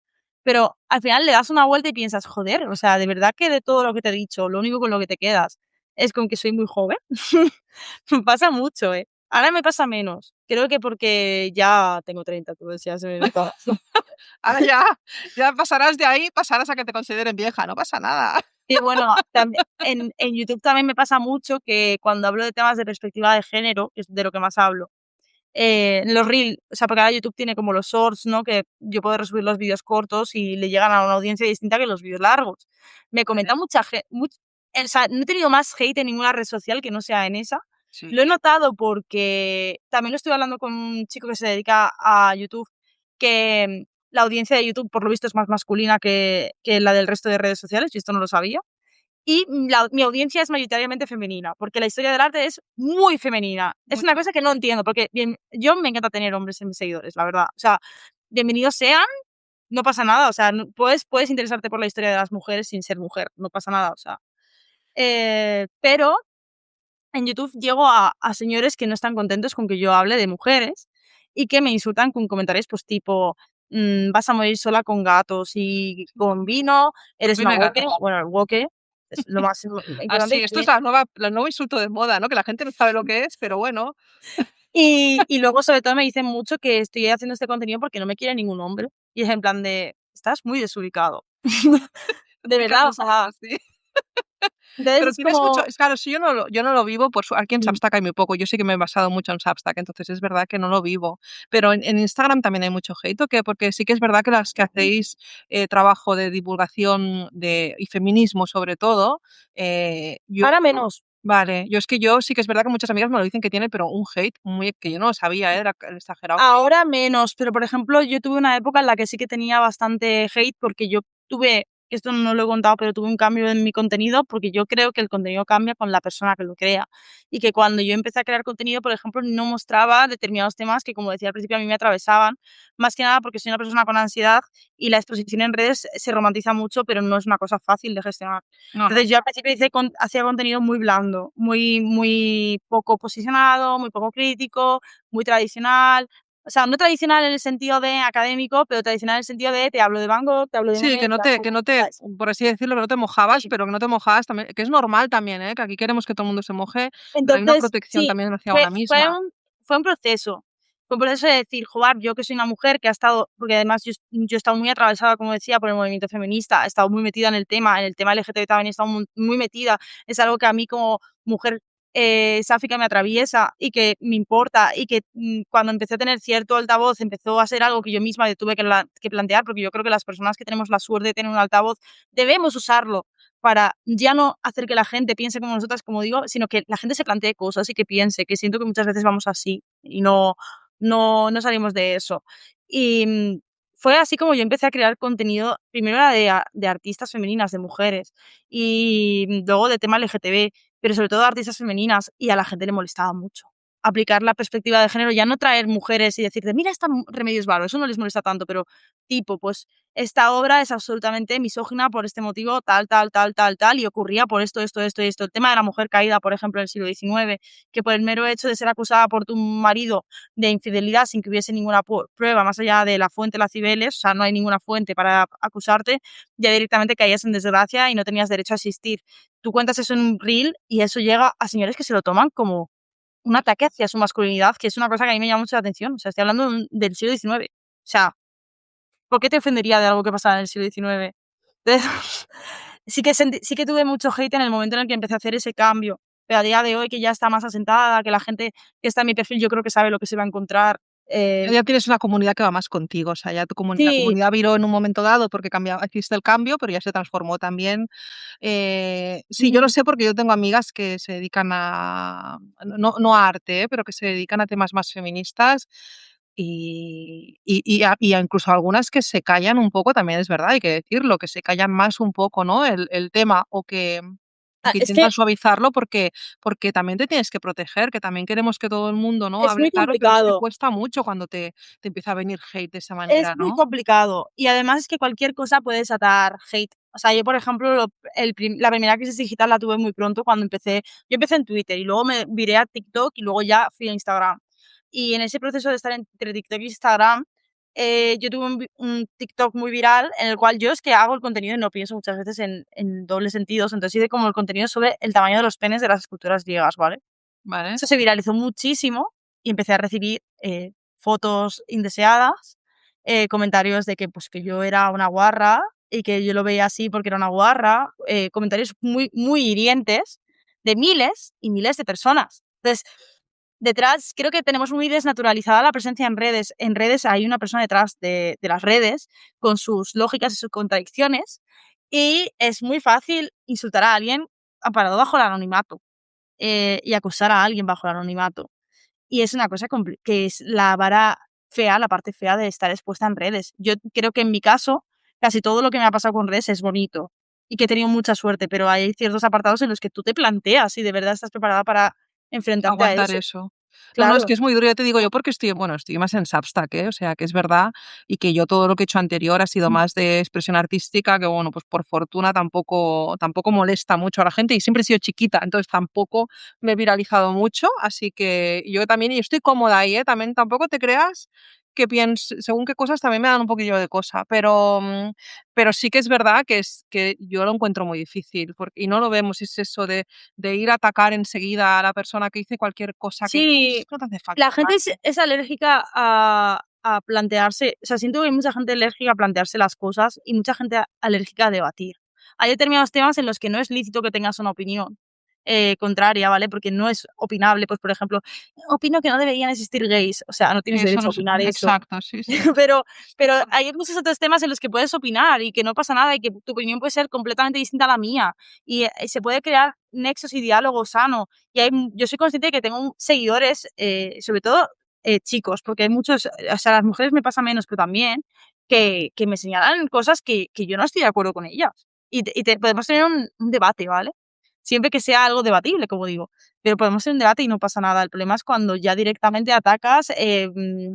pero al final le das una vuelta y piensas, joder, o sea, de verdad que de todo lo que te he dicho, lo único con lo que te quedas es con que soy muy joven. Me pasa mucho, ¿eh? Ahora me pasa menos. Creo que porque ya tengo 30, entonces ya se me nota. Ahora ya, ya pasarás de ahí, pasarás a que te consideren vieja, no pasa nada. Y bueno, también en YouTube también me pasa mucho que cuando hablo de temas de perspectiva de género, que es de lo que más hablo, en los reels, o sea, porque ahora YouTube tiene como los shorts, ¿no? Que yo puedo resubir los vídeos cortos y le llegan a una audiencia distinta que los vídeos largos. Me Vale. comenta mucha gente, o sea, no he tenido más hate en ninguna red social que no sea en esa. Sí. Lo he notado porque también lo estoy hablando con un chico que se dedica a YouTube, que la audiencia de YouTube, por lo visto, es más masculina que la del resto de redes sociales, y esto no lo sabía. Y mi audiencia es mayoritariamente femenina, porque la historia del arte es muy femenina. Es una Mucho. cosa que no entiendo, porque bien, yo me encanta tener hombres en mis seguidores, la verdad. O sea, bienvenidos sean, no pasa nada. O sea, puedes interesarte por la historia de las mujeres sin ser mujer, no pasa nada. O sea, pero en YouTube llego a señores que no están contentos con que yo hable de mujeres y que me insultan con comentarios pues tipo, vas a morir sola con gatos y con vino, eres una Vino y woke. gatos. Bueno, el woke es lo más importante. Así, esto es la nueva, el nuevo insulto de moda, ¿no? Que la gente no sabe lo que es, pero bueno. Y luego, sobre todo, me dicen mucho que estoy haciendo este contenido porque no me quiere ningún hombre. Y es en plan de, estás muy desubicado. De Te verdad, o quedas un poco sea, así. entonces Pero es tienes mucho, como... es claro, si yo no lo vivo, aquí en mm, Substack hay muy poco, yo sí que me he basado mucho en Substack, entonces es verdad que no lo vivo. Pero en Instagram también hay mucho hate, ¿o qué? Porque sí que es verdad que las que hacéis trabajo de divulgación y feminismo sobre todo, yo, ahora menos. vale, yo es que yo sí que es verdad que muchas amigas me lo dicen que tienen, pero un hate muy, que yo no lo sabía, era exagerado. Ahora menos, pero por ejemplo, yo tuve una época en la que sí que tenía bastante hate porque yo tuve, esto no lo he contado, pero tuve un cambio en mi contenido porque yo creo que el contenido cambia con la persona que lo crea. Y que cuando yo empecé a crear contenido, por ejemplo, no mostraba determinados temas que, como decía al principio, a mí me atravesaban, más que nada porque soy una persona con ansiedad y la exposición en redes se romantiza mucho, pero no es una cosa fácil de gestionar. No, no. Entonces yo al principio hacía contenido muy blando, muy poco posicionado, muy poco crítico, muy tradicional. O sea, no tradicional en el sentido de académico, pero tradicional en el sentido de te hablo de Van Gogh, te hablo de Sí, Monet, te hablo, ¿sabes? por así decirlo, que no te mojabas, Sí. pero que no te mojabas también, que es normal también, ¿eh? Que aquí queremos que todo el mundo se moje, pero hay una Entonces, protección sí, también hacia fue una fue misma. un fue un proceso. Fue un proceso de decir: "Joder, yo que soy una mujer que ha estado", porque además yo he estado muy atravesada, como decía, por el movimiento feminista, he estado muy metida en el tema LGTB también he estado muy metida. Es algo que a mí como mujer, sáfica me atraviesa y que me importa y que, cuando empecé a tener cierto altavoz, empezó a ser algo que yo misma me tuve que plantear, porque yo creo que las personas que tenemos la suerte de tener un altavoz debemos usarlo para ya no hacer que la gente piense como nosotras, como digo, sino que la gente se plantee cosas y que piense, que siento que muchas veces vamos así y no salimos de eso. Y, fue así como yo empecé a crear contenido, primero era de artistas femeninas, de mujeres, y luego de tema LGTB, pero sobre todo de artistas femeninas, y a la gente le molestaba mucho. aplicar la perspectiva de género, ya no traer mujeres y decirte, mira, esta remedio es varo, eso no les molesta tanto, pero tipo, pues esta obra es absolutamente misógina por este motivo, tal, tal, tal, tal, tal, y ocurría por esto, esto, esto y esto. El tema de la mujer caída, por ejemplo, en el siglo XIX, que por el mero hecho de ser acusada por tu marido de infidelidad sin que hubiese ninguna prueba más allá de la fuente de las Cibeles, o sea, no hay ninguna fuente para acusarte, ya directamente caías en desgracia y no tenías derecho a asistir. Tú cuentas eso en un reel y eso llega a señores que se lo toman como un ataque hacia su masculinidad, que es una cosa que a mí me llama mucho la atención. O sea, estoy hablando del siglo XIX. O sea, ¿por qué te ofendería de algo que pasaba en el siglo XIX? Entonces, sí que tuve mucho hate en el momento en el que empecé a hacer ese cambio, pero a día de hoy que ya está más asentada, que la gente que está en mi perfil yo creo que sabe lo que se va a encontrar. Ya tienes una comunidad que va más contigo, o sea, ya la Sí, comunidad viró en un momento dado porque hiciste el cambio, pero ya se transformó también. Sí, yo lo ujú, sé porque yo tengo amigas que se dedican no a arte, pero que se dedican a temas más feministas y incluso algunas que se callan un poco, también es verdad, hay que decirlo, que se callan más un poco, ¿no? El tema o que es que intentan suavizarlo porque también te tienes que proteger, que también queremos que todo el mundo, ¿no?, es hable muy claro, pero es que complicado. cuesta mucho cuando te empieza a venir hate de esa Es manera, muy ¿no? complicado y además es que cualquier cosa puede desatar hate. O sea, yo, por ejemplo, la primera crisis digital la tuve muy pronto cuando yo empecé en Twitter y luego me viré a TikTok y luego ya fui a Instagram. Y en ese proceso de estar entre TikTok y Instagram, yo tuve un TikTok muy viral en el cual yo es que hago el contenido y no pienso muchas veces en dobles sentidos. Entonces hice como el contenido sobre el tamaño de los penes de las esculturas griegas, ¿vale? ¿Vale? Eso se viralizó muchísimo y empecé a recibir fotos indeseadas, comentarios de que, pues, que yo era una guarra y que yo lo veía así porque era una guarra, comentarios muy, muy hirientes de miles y miles de personas. Entonces, detrás creo que tenemos muy desnaturalizada la presencia en redes. En redes hay una persona detrás de las redes con sus lógicas y sus contradicciones y es muy fácil insultar a alguien amparado bajo el anonimato y acusar a alguien bajo el anonimato. Y es una cosa que es la vara fea, la parte fea de estar expuesta en redes. Yo creo que en mi caso, casi todo lo que me ha pasado con redes es bonito y que he tenido mucha suerte, pero hay ciertos apartados en los que tú te planteas si de verdad estás preparada para enfrentarte a Aguantar eso. eso. No, no, es que Claro. es muy duro, ya te digo yo, porque estoy más en Substack, ¿eh? O sea, que es verdad, y que yo todo lo que he hecho anterior ha sido Mm. más de expresión artística, que bueno, pues por fortuna tampoco molesta mucho a la gente, y siempre he sido chiquita, entonces tampoco me he viralizado mucho, así que yo también, y estoy cómoda ahí, ¿eh? También tampoco te creas que según qué cosas también me dan un poquillo de cosa, pero sí que es verdad que yo lo encuentro muy difícil, y no lo vemos, es eso de ir a atacar enseguida a la persona que dice cualquier cosa que Sí, no te hace falta la gente atacarle. es alérgica a plantearse, o sea, siento que hay mucha gente alérgica a plantearse las cosas y mucha gente alérgica a debatir. Hay determinados temas en los que no es lícito que tengas una opinión contraria, ¿vale? Porque no es opinable. Pues, por ejemplo, opino que no deberían existir gays. O sea, no tienes Eso derecho no a es opinar eso. exacto, sí, sí. Pero, pero hay muchos otros temas en los que puedes opinar y que no pasa nada y que tu opinión puede ser completamente distinta a la mía. Y se puede crear nexos y diálogo sano. Y yo soy consciente de que tengo seguidores, sobre todo chicos, porque hay muchos, o sea, las mujeres me pasa menos, pero también que me señalan cosas que yo no estoy de acuerdo con ellas. Podemos tener un debate, ¿vale? Siempre que sea algo debatible, como digo. Pero podemos tener un debate y no pasa nada. El problema es cuando ya directamente atacas.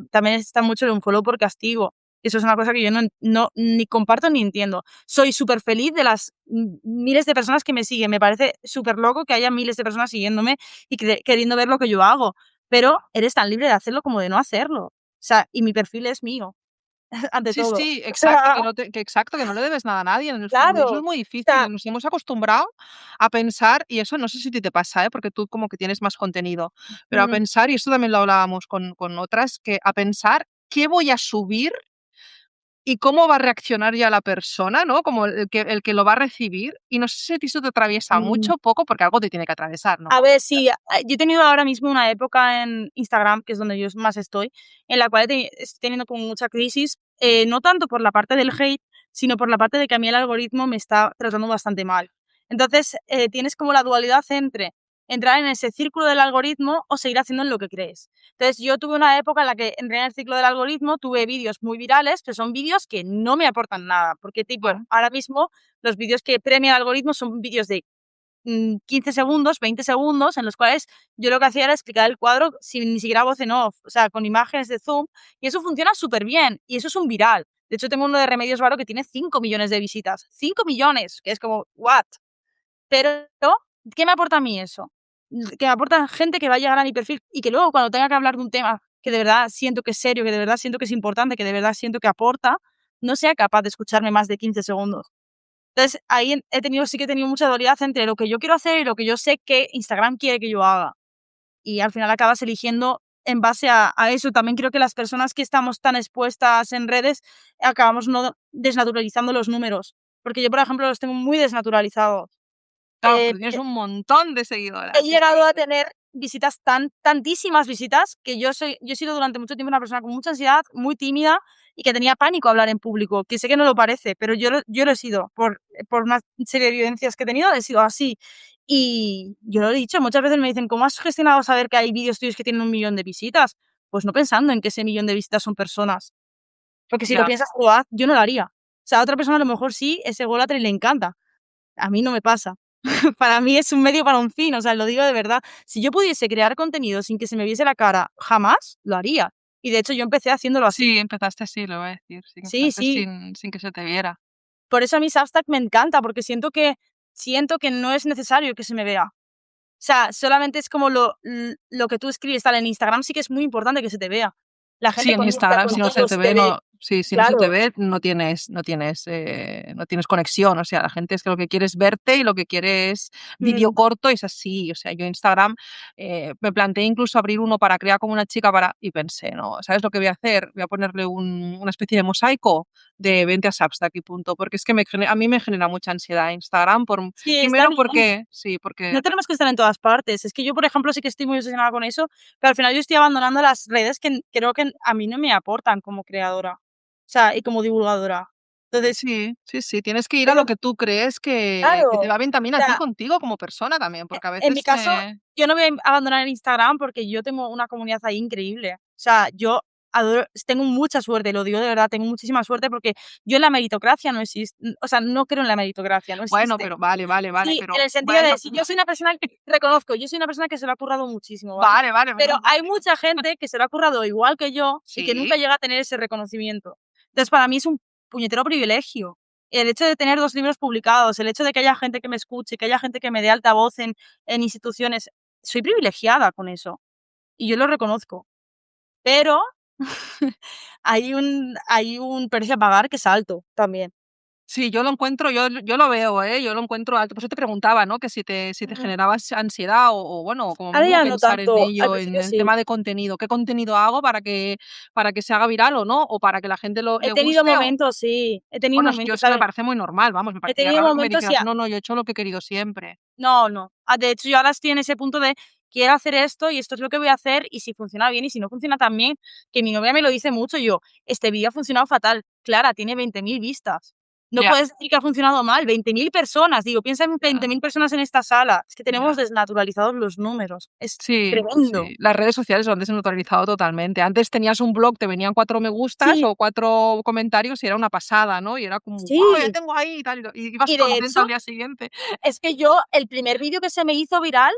También está mucho el unfollow por castigo. Eso es una cosa que yo no ni comparto ni entiendo. Soy súper feliz de las miles de personas que me siguen. Me parece súper loco que haya miles de personas siguiéndome y queriendo ver lo que yo hago. Pero eres tan libre de hacerlo como de no hacerlo. O sea, y mi perfil es mío, ante Sí, todo. sí, O exacto, sea, que no le debes nada a nadie en el fondo, y eso claro. es O muy sea, difícil. Nos hemos acostumbrado a pensar, y eso no sé si a ti te pasa, ¿eh? Porque tú como que tienes más contenido, pero a mm, pensar, y esto también lo hablábamos con otras, que a pensar qué voy a subir y cómo va a reaccionar ya la persona, ¿no? Como el que lo va a recibir, y no sé si a ti eso te atraviesa mm. mucho o poco, porque algo te tiene que atravesar, ¿no? A ver, sí, yo he tenido ahora mismo una época en Instagram, que es donde yo más estoy, en la cual estoy teniendo como mucha crisis, no tanto por la parte del hate, sino por la parte de que a mí el algoritmo me está tratando bastante mal. Entonces, tienes como la dualidad entre entrar en ese círculo del algoritmo o seguir haciendo lo que crees. Entonces, yo tuve una época en la que entré en el ciclo del algoritmo, tuve vídeos muy virales, pero son vídeos que no me aportan nada, porque tipo, Vale. ahora mismo los vídeos que premia el algoritmo son vídeos de 15 segundos, 20 segundos, en los cuales yo lo que hacía era explicar el cuadro sin ni siquiera voz en off, o sea, con imágenes de Zoom, y eso funciona súper bien, y eso es un viral. De hecho, tengo uno de Remedios Varo que tiene 5 millones de visitas. 5 millones, que es como, ¿what? Pero, ¿qué me aporta a mí eso? Que me aporta gente que va a llegar a mi perfil y que luego cuando tenga que hablar de un tema que de verdad siento que es serio, que de verdad siento que es importante, que de verdad siento que aporta, no sea capaz de escucharme más de 15 segundos. Entonces, ahí sí que he tenido mucha dualidad entre lo que yo quiero hacer y lo que yo sé que Instagram quiere que yo haga. Y al final acabas eligiendo en base a eso. También creo que las personas que estamos tan expuestas en redes acabamos no desnaturalizando los números. Porque yo, por ejemplo, los tengo muy desnaturalizados. Claro, Eh, porque tienes un montón de He seguidoras. llegado a tener visitas tantísimas visitas, que yo he sido durante mucho tiempo una persona con mucha ansiedad, muy tímida y que tenía pánico a hablar en público, que sé que no lo parece, pero yo lo he sido, por una serie de vivencias que he tenido, he sido así. Y yo lo he dicho, muchas veces me dicen: "¿Cómo has gestionado saber que hay vídeos tuyos que tienen 1 millón de visitas?". Pues no pensando en que ese 1 millón de visitas son personas, porque si lo Ya. piensas, lo haz, yo no lo haría. O sea, a otra persona a lo mejor sí, es ególatra y le encanta. A mí no me pasa. Para mí es un medio para un fin, o sea, lo digo de verdad. Si yo pudiese crear contenido sin que se me viese la cara, jamás lo haría. Y de hecho yo empecé haciéndolo así. Sí, empezaste así, lo voy a decir. Sí, que Sí, empezaste sí. sin que se te viera. Por eso a mí Substack me encanta, porque siento que no es necesario que se me vea. O sea, solamente es como lo que tú escribes, tal. En Instagram sí que es muy importante que se te vea. La Sí, gente en conecta Instagram, si no se contigo te si te ve, ve. no, sí, si no se te Claro. ve, no tienes conexión. O sea, la gente es que lo que quiere es verte y lo que quiere es vídeo Mm. corto, y es así. O sea, yo Instagram me planteé incluso abrir uno para crear como una chica y pensé, no, ¿sabes lo que voy a hacer? Voy a ponerle una especie de mosaico de vente a Substack y punto, porque es que a mí me genera mucha ansiedad Instagram, Sí, está primero bien. porque No tenemos que estar en todas partes. Es que yo, por ejemplo, sí que estoy muy obsesionada con eso, pero al final yo estoy abandonando las redes que creo que a mí no me aportan como creadora, o sea, y como divulgadora. Entonces, sí, sí, sí, tienes que ir a lo tengo que tú crees que te claro, va bien también o a ti sea, contigo como persona también, porque a en veces mi caso, yo no voy a abandonar el Instagram porque yo tengo una comunidad ahí increíble. O sea, yo tengo mucha suerte, lo digo de verdad, tengo muchísima suerte porque yo en la meritocracia no existe, o sea, no creo en la meritocracia, no bueno, existe. pero vale, Sí, en pero el sentido de bueno, si yo soy una persona que reconozco, yo soy una persona que se lo ha currado muchísimo, ¿vale? vale, Pero menos mal. hay mucha gente que se lo ha currado igual que yo y que Sí, nunca llega a tener ese reconocimiento. Entonces, para mí es un puñetero privilegio. El hecho de tener 2 libros publicados, el hecho de que haya gente que me escuche, que haya gente que me dé altavoz en instituciones, soy privilegiada con eso y yo lo reconozco. Pero hay un precio a pagar que es alto también. sí, yo lo encuentro, yo lo veo, yo lo encuentro alto. Por eso te preguntaba, ¿no? Que si te Mm. generaba ansiedad o bueno, como Ahora mínimo ya no pensar en tanto, al ello, en principio el sí. tema de contenido. ¿Qué contenido hago para que se haga viral o no? O para que la gente He le tenido guste o momentos, sí, he tenido bueno, yo momentos, es que me ¿sabes? parece muy normal, vamos, me He parecería tenido raro que me momentos y dijeras: "No, no, yo he hecho lo que he querido siempre". no, no. De hecho, yo ahora estoy en ese punto de quiero hacer esto y esto es lo que voy a hacer y si funciona bien y si no funciona tan bien, que mi novia me lo dice mucho, yo, este vídeo ha funcionado fatal. Clara, tiene 20.000 vistas. No Ya, puedes decir que ha funcionado mal, 20.000 personas. Digo, piensa en ya, 20.000 personas en esta sala. Es que tenemos ya. desnaturalizados los números. Es Sí, tremendo. sí. Las redes sociales lo han desnaturalizado totalmente. Antes tenías un blog, te venían 4 me gustas Sí, o 4 comentarios y era una pasada, ¿no? Y era como: "Guau, ya sí. tengo ahí", y tal, y ibas Y súper de contenta hecho, al día siguiente. es que yo, el primer vídeo que se me hizo viral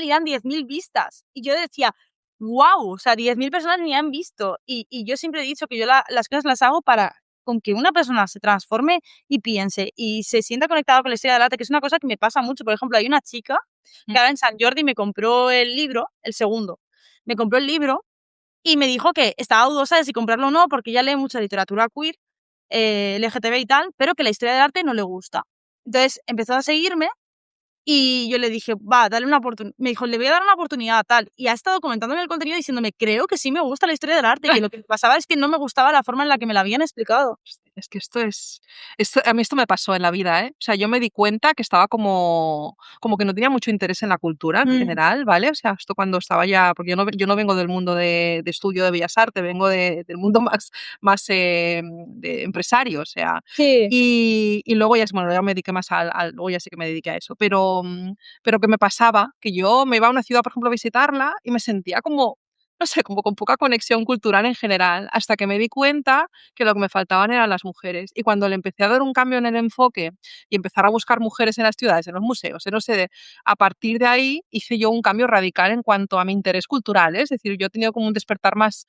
y eran 10.000 vistas. Y yo decía: "Guau", o sea, 10.000 personas ni han visto. Y yo siempre he dicho que yo las cosas las hago para con que una persona se transforme y piense, y se sienta conectada con la historia del arte, que es una cosa que me pasa mucho. Por ejemplo, hay una chica Mm, que ahora en San Jordi me compró el libro, el segundo. Me compró el libro y me dijo que estaba dudosa de si comprarlo o no, porque ella lee mucha literatura queer, LGTB y tal, pero que la historia del arte no le gusta. Entonces empezó a seguirme y yo le dije: "Va, dale una oportunidad". Me dijo: "Le voy a dar una oportunidad, tal". Y ha estado comentándome el contenido diciéndome: "Creo que sí me gusta la historia del arte", que lo que pasaba es que no me gustaba la forma en la que me la habían explicado. es que a mí esto me pasó en la vida, ¿eh? O sea, yo me di cuenta que estaba como que no tenía mucho interés en la cultura en Mm, general, ¿vale? O sea, esto cuando estaba ya porque yo no vengo del mundo de estudio de bellas artes, vengo del mundo más de empresario, o sea, sí. y luego bueno, ya me dediqué más luego ya sí que me dediqué a eso, pero que me pasaba que yo me iba a una ciudad, por ejemplo, a visitarla y me sentía como, no sé, como con poca conexión cultural en general, hasta que me di cuenta que lo que me faltaban eran las mujeres. Y cuando le empecé a dar un cambio en el enfoque y empezar a buscar mujeres en las ciudades, en los museos, en no sé, a partir de ahí hice yo un cambio radical en cuanto a mi interés cultural, ¿eh? Es decir, yo he tenido como un despertar más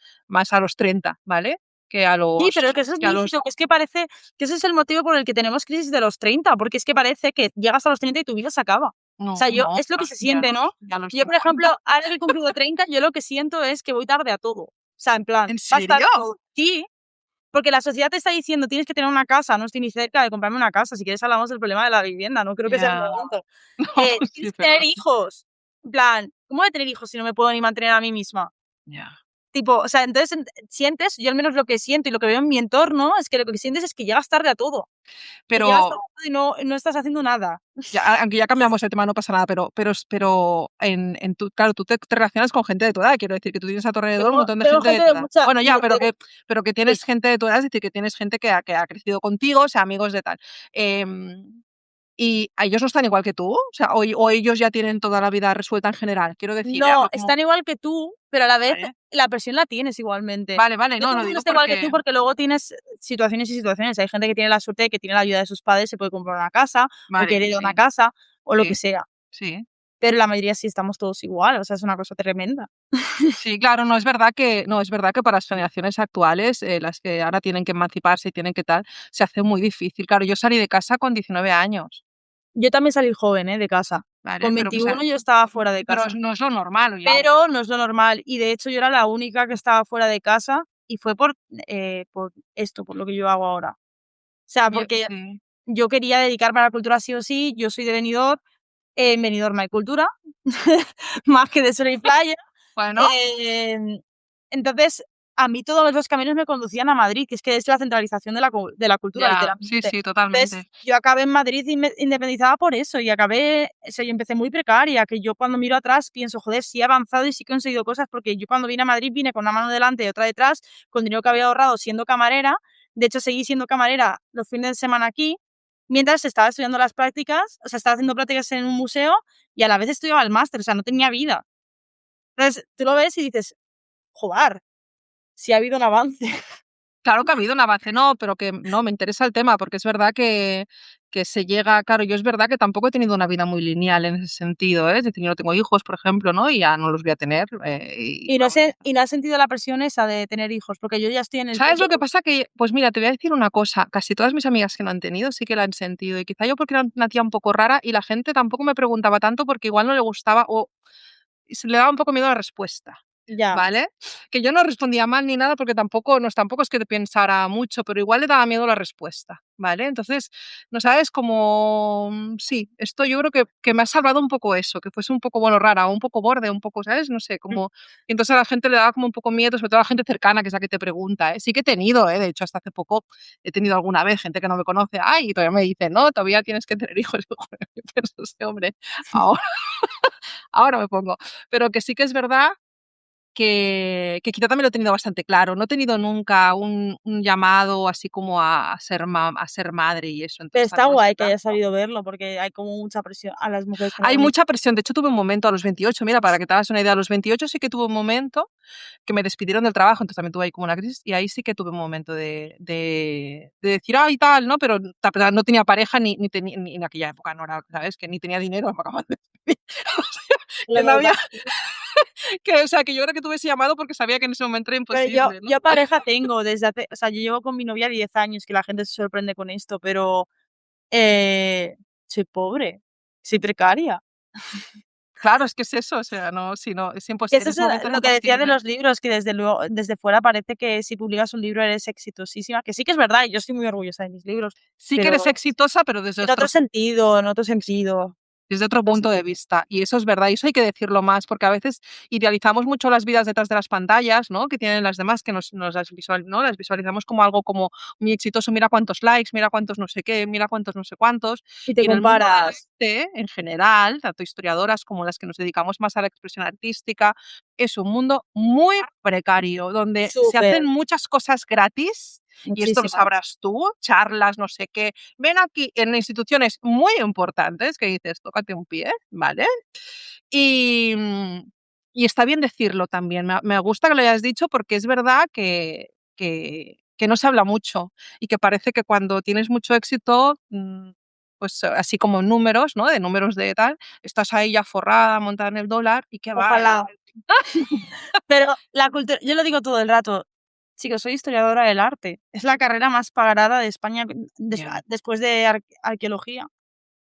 a los 30, ¿vale? Que a Sí, los... pero que eso es Que a los lícito, que es que parece que ese es el motivo por el que tenemos crisis de los 30, porque es que parece que llegas a los 30 y tu vida se acaba. O no, sea, yo no, es lo que se ya siente, ¿no? ya a los Yo, por ejemplo, 50. ahora que he cumplido 30, yo lo que siento es que voy tarde a todo. O sea, en plan, ¿En vas tarde serio? a todo. Sí, porque la sociedad te está diciendo tienes que tener una casa, no estoy ni cerca de comprarme una casa. Si quieres hablamos del problema de la vivienda, no creo que sea el Ya. momento. No, pues sí, Tienes es que tener verdad. hijos. En plan, ¿cómo voy a tener hijos si no me puedo ni mantener a mí misma? Ya. Tipo, o sea, entonces sientes, yo al menos lo que siento y lo que veo en mi entorno es que lo que sientes es que llegas tarde a todo. Que llegas tarde Pero a todo y no estás haciendo nada. ya, aunque ya cambiamos el tema, no pasa nada, pero en tu, claro, tú te relacionas con gente de tu edad, quiero decir que tú tienes a tu alrededor un montón de Tengo gente de gente tu de edad. mucha. Bueno, ya, pero que Sí. tienes gente de tu edad, es decir, que tienes gente que ha crecido contigo, o sea, amigos de tal. Y a ellos no están igual que tú, o sea, o ellos ya tienen toda la vida resuelta en general, quiero decir, No, hablo como... están igual que tú, pero a la vez Vale, la presión la tienes igualmente. vale, vale, No no, todo lo el mundo digo está igual que tú, porque... porque luego tienes situaciones y situaciones. Hay gente que tiene la suerte de que tiene la ayuda de sus padres, se puede comprar una casa, o Vale, quiere ir a una sí, casa, o lo que sí, sea. sí. Pero la mayoría sí estamos todos igual, o sea, es una cosa tremenda. Sí, claro, no es verdad que para las generaciones actuales, las que ahora tienen que emanciparse y tienen que tal, se hace muy difícil. Claro, yo salí de casa con 19 años, Yo también salí joven, de casa. ¿vale? Con Pero, o sea, 21 yo estaba fuera de pero casa. no es lo normal hoy en día. Pero no es lo normal. Y de hecho yo era la única que estaba fuera de casa y fue por esto, por lo que yo hago ahora. O sea, porque Sí. yo quería dedicarme a la cultura sí o sí. Yo soy de Benidorm, en Benidorm hay cultura, más que de sol y playa. Bueno, Em, entonces, a mí todos los caminos me conducían a Madrid, que es que es la centralización de la cultura, ya, sí, literalmente. sí, Entonces, totalmente. yo acabé en Madrid independizada por eso y acabé, o sea, yo empecé muy precaria, que yo cuando miro atrás pienso, joder, sí he avanzado y sí he conseguido cosas, porque yo cuando vine a Madrid vine con una mano delante y otra detrás, con dinero que había ahorrado siendo camarera. De hecho, seguí siendo camarera los fines de semana aquí, mientras estaba estudiando las prácticas, o sea, estaba haciendo prácticas en un museo y a la vez estudiaba el máster, o sea, no tenía vida. Entonces, tú lo ves y dices, joder, sí ha habido un avance. Claro que ha habido un avance, no, pero que no, me interesa el tema, porque es verdad que se llega, claro, yo es verdad que tampoco he tenido una vida muy lineal en ese sentido, ¿eh? Es decir, yo no tengo hijos, por ejemplo, ¿no? Y ya no los voy a tener. Y Y vamos. no has sentido la presión esa de tener hijos, porque yo ya estoy en el ¿Sabes punto. lo que pasa? Que, pues mira, te voy a decir una cosa, casi todas mis amigas que lo han tenido sí que la han sentido, y quizá yo porque era una tía un poco rara y la gente tampoco me preguntaba tanto porque igual no le gustaba o se le daba un poco miedo la respuesta, Ya, ¿vale? Que yo no respondía mal ni nada porque tampoco es que te pensara mucho, pero igual le daba miedo la respuesta, ¿vale? Entonces, no sabes como, sí, esto yo creo que me ha salvado un poco eso, que fuese un poco, bueno, rara, o un poco borde, un poco, ¿sabes? No sé, como, y entonces a la gente le daba como un poco miedo, sobre todo a la gente cercana, que es la que te pregunta, ¿eh? Sí que he tenido, ¿eh? De hecho, hasta hace poco he tenido alguna vez gente que no me conoce, ay, y todavía me dice, no, todavía tienes que tener hijos. Pero sí, hombre, ahora, ahora me pongo. Pero que sí que es verdad que quizá también lo he tenido bastante claro. No he tenido nunca un llamado así como a ser madre y eso. pero Entonces está ahora no es guay que verdad. hayas sabido verlo, porque hay como mucha presión a las mujeres Hay tenemos mucha. mucha presión. De hecho, tuve un momento a los 28, mira, para que te hagas una idea, a los 28 sí que tuve un momento que me despidieron del trabajo, entonces también tuve ahí como una crisis y ahí sí que tuve un momento de decir, ay, tal, ¿no? Pero no tenía pareja ni, ni en aquella época, no era, ¿sabes? Que ni tenía dinero, me acaban de despedir. O sea, Lo que no había, normal. que, o sea, que yo creo que tuve ese llamado porque sabía que en ese momento era Pero yo, imposible, ¿no? yo pareja tengo desde hace, o sea, yo llevo con mi novia 10 años, que la gente se sorprende con esto, pero soy pobre, soy precaria. Claro, es que es eso, o sea, no, si no, Que en eso es ese momento era lo que decía de imposible. los libros, que desde luego, desde fuera parece que si publicas un libro eres exitosísima, que sí que es verdad, y yo estoy muy orgullosa de mis libros, Sí que eres pero exitosa, pero en otro sentido, en otro sentido. desde otro punto de vista. Y eso es verdad, y eso hay que decirlo más, porque a veces idealizamos mucho las vidas detrás de las pantallas, ¿no? Que tienen las demás, que nos las, ¿no? Las visualizamos como algo como muy exitoso, mira cuántos likes, mira cuántos no sé qué, mira cuántos no sé cuántos. Y te Y en el mundo del comparas. arte, en general, tanto historiadoras como las que nos dedicamos más a la expresión artística, es un mundo muy precario, donde se Súper, hacen muchas cosas gratis. Y esto lo muchísimas. sabrás tú, charlas, no sé qué, ven aquí en instituciones muy importantes que dices, tócate un pie, ¿vale? Y, y está bien decirlo también. Me gusta que lo hayas dicho porque es verdad que no se habla mucho y que parece que cuando tienes mucho éxito, pues así como números, ¿no? De números de tal, estás ahí ya forrada, montada en el dólar y que va. Ojalá. Pero la cultura, yo lo digo todo el rato, chicos, soy historiadora del arte. Es la carrera más pagada de España Ya. después de arqueología. O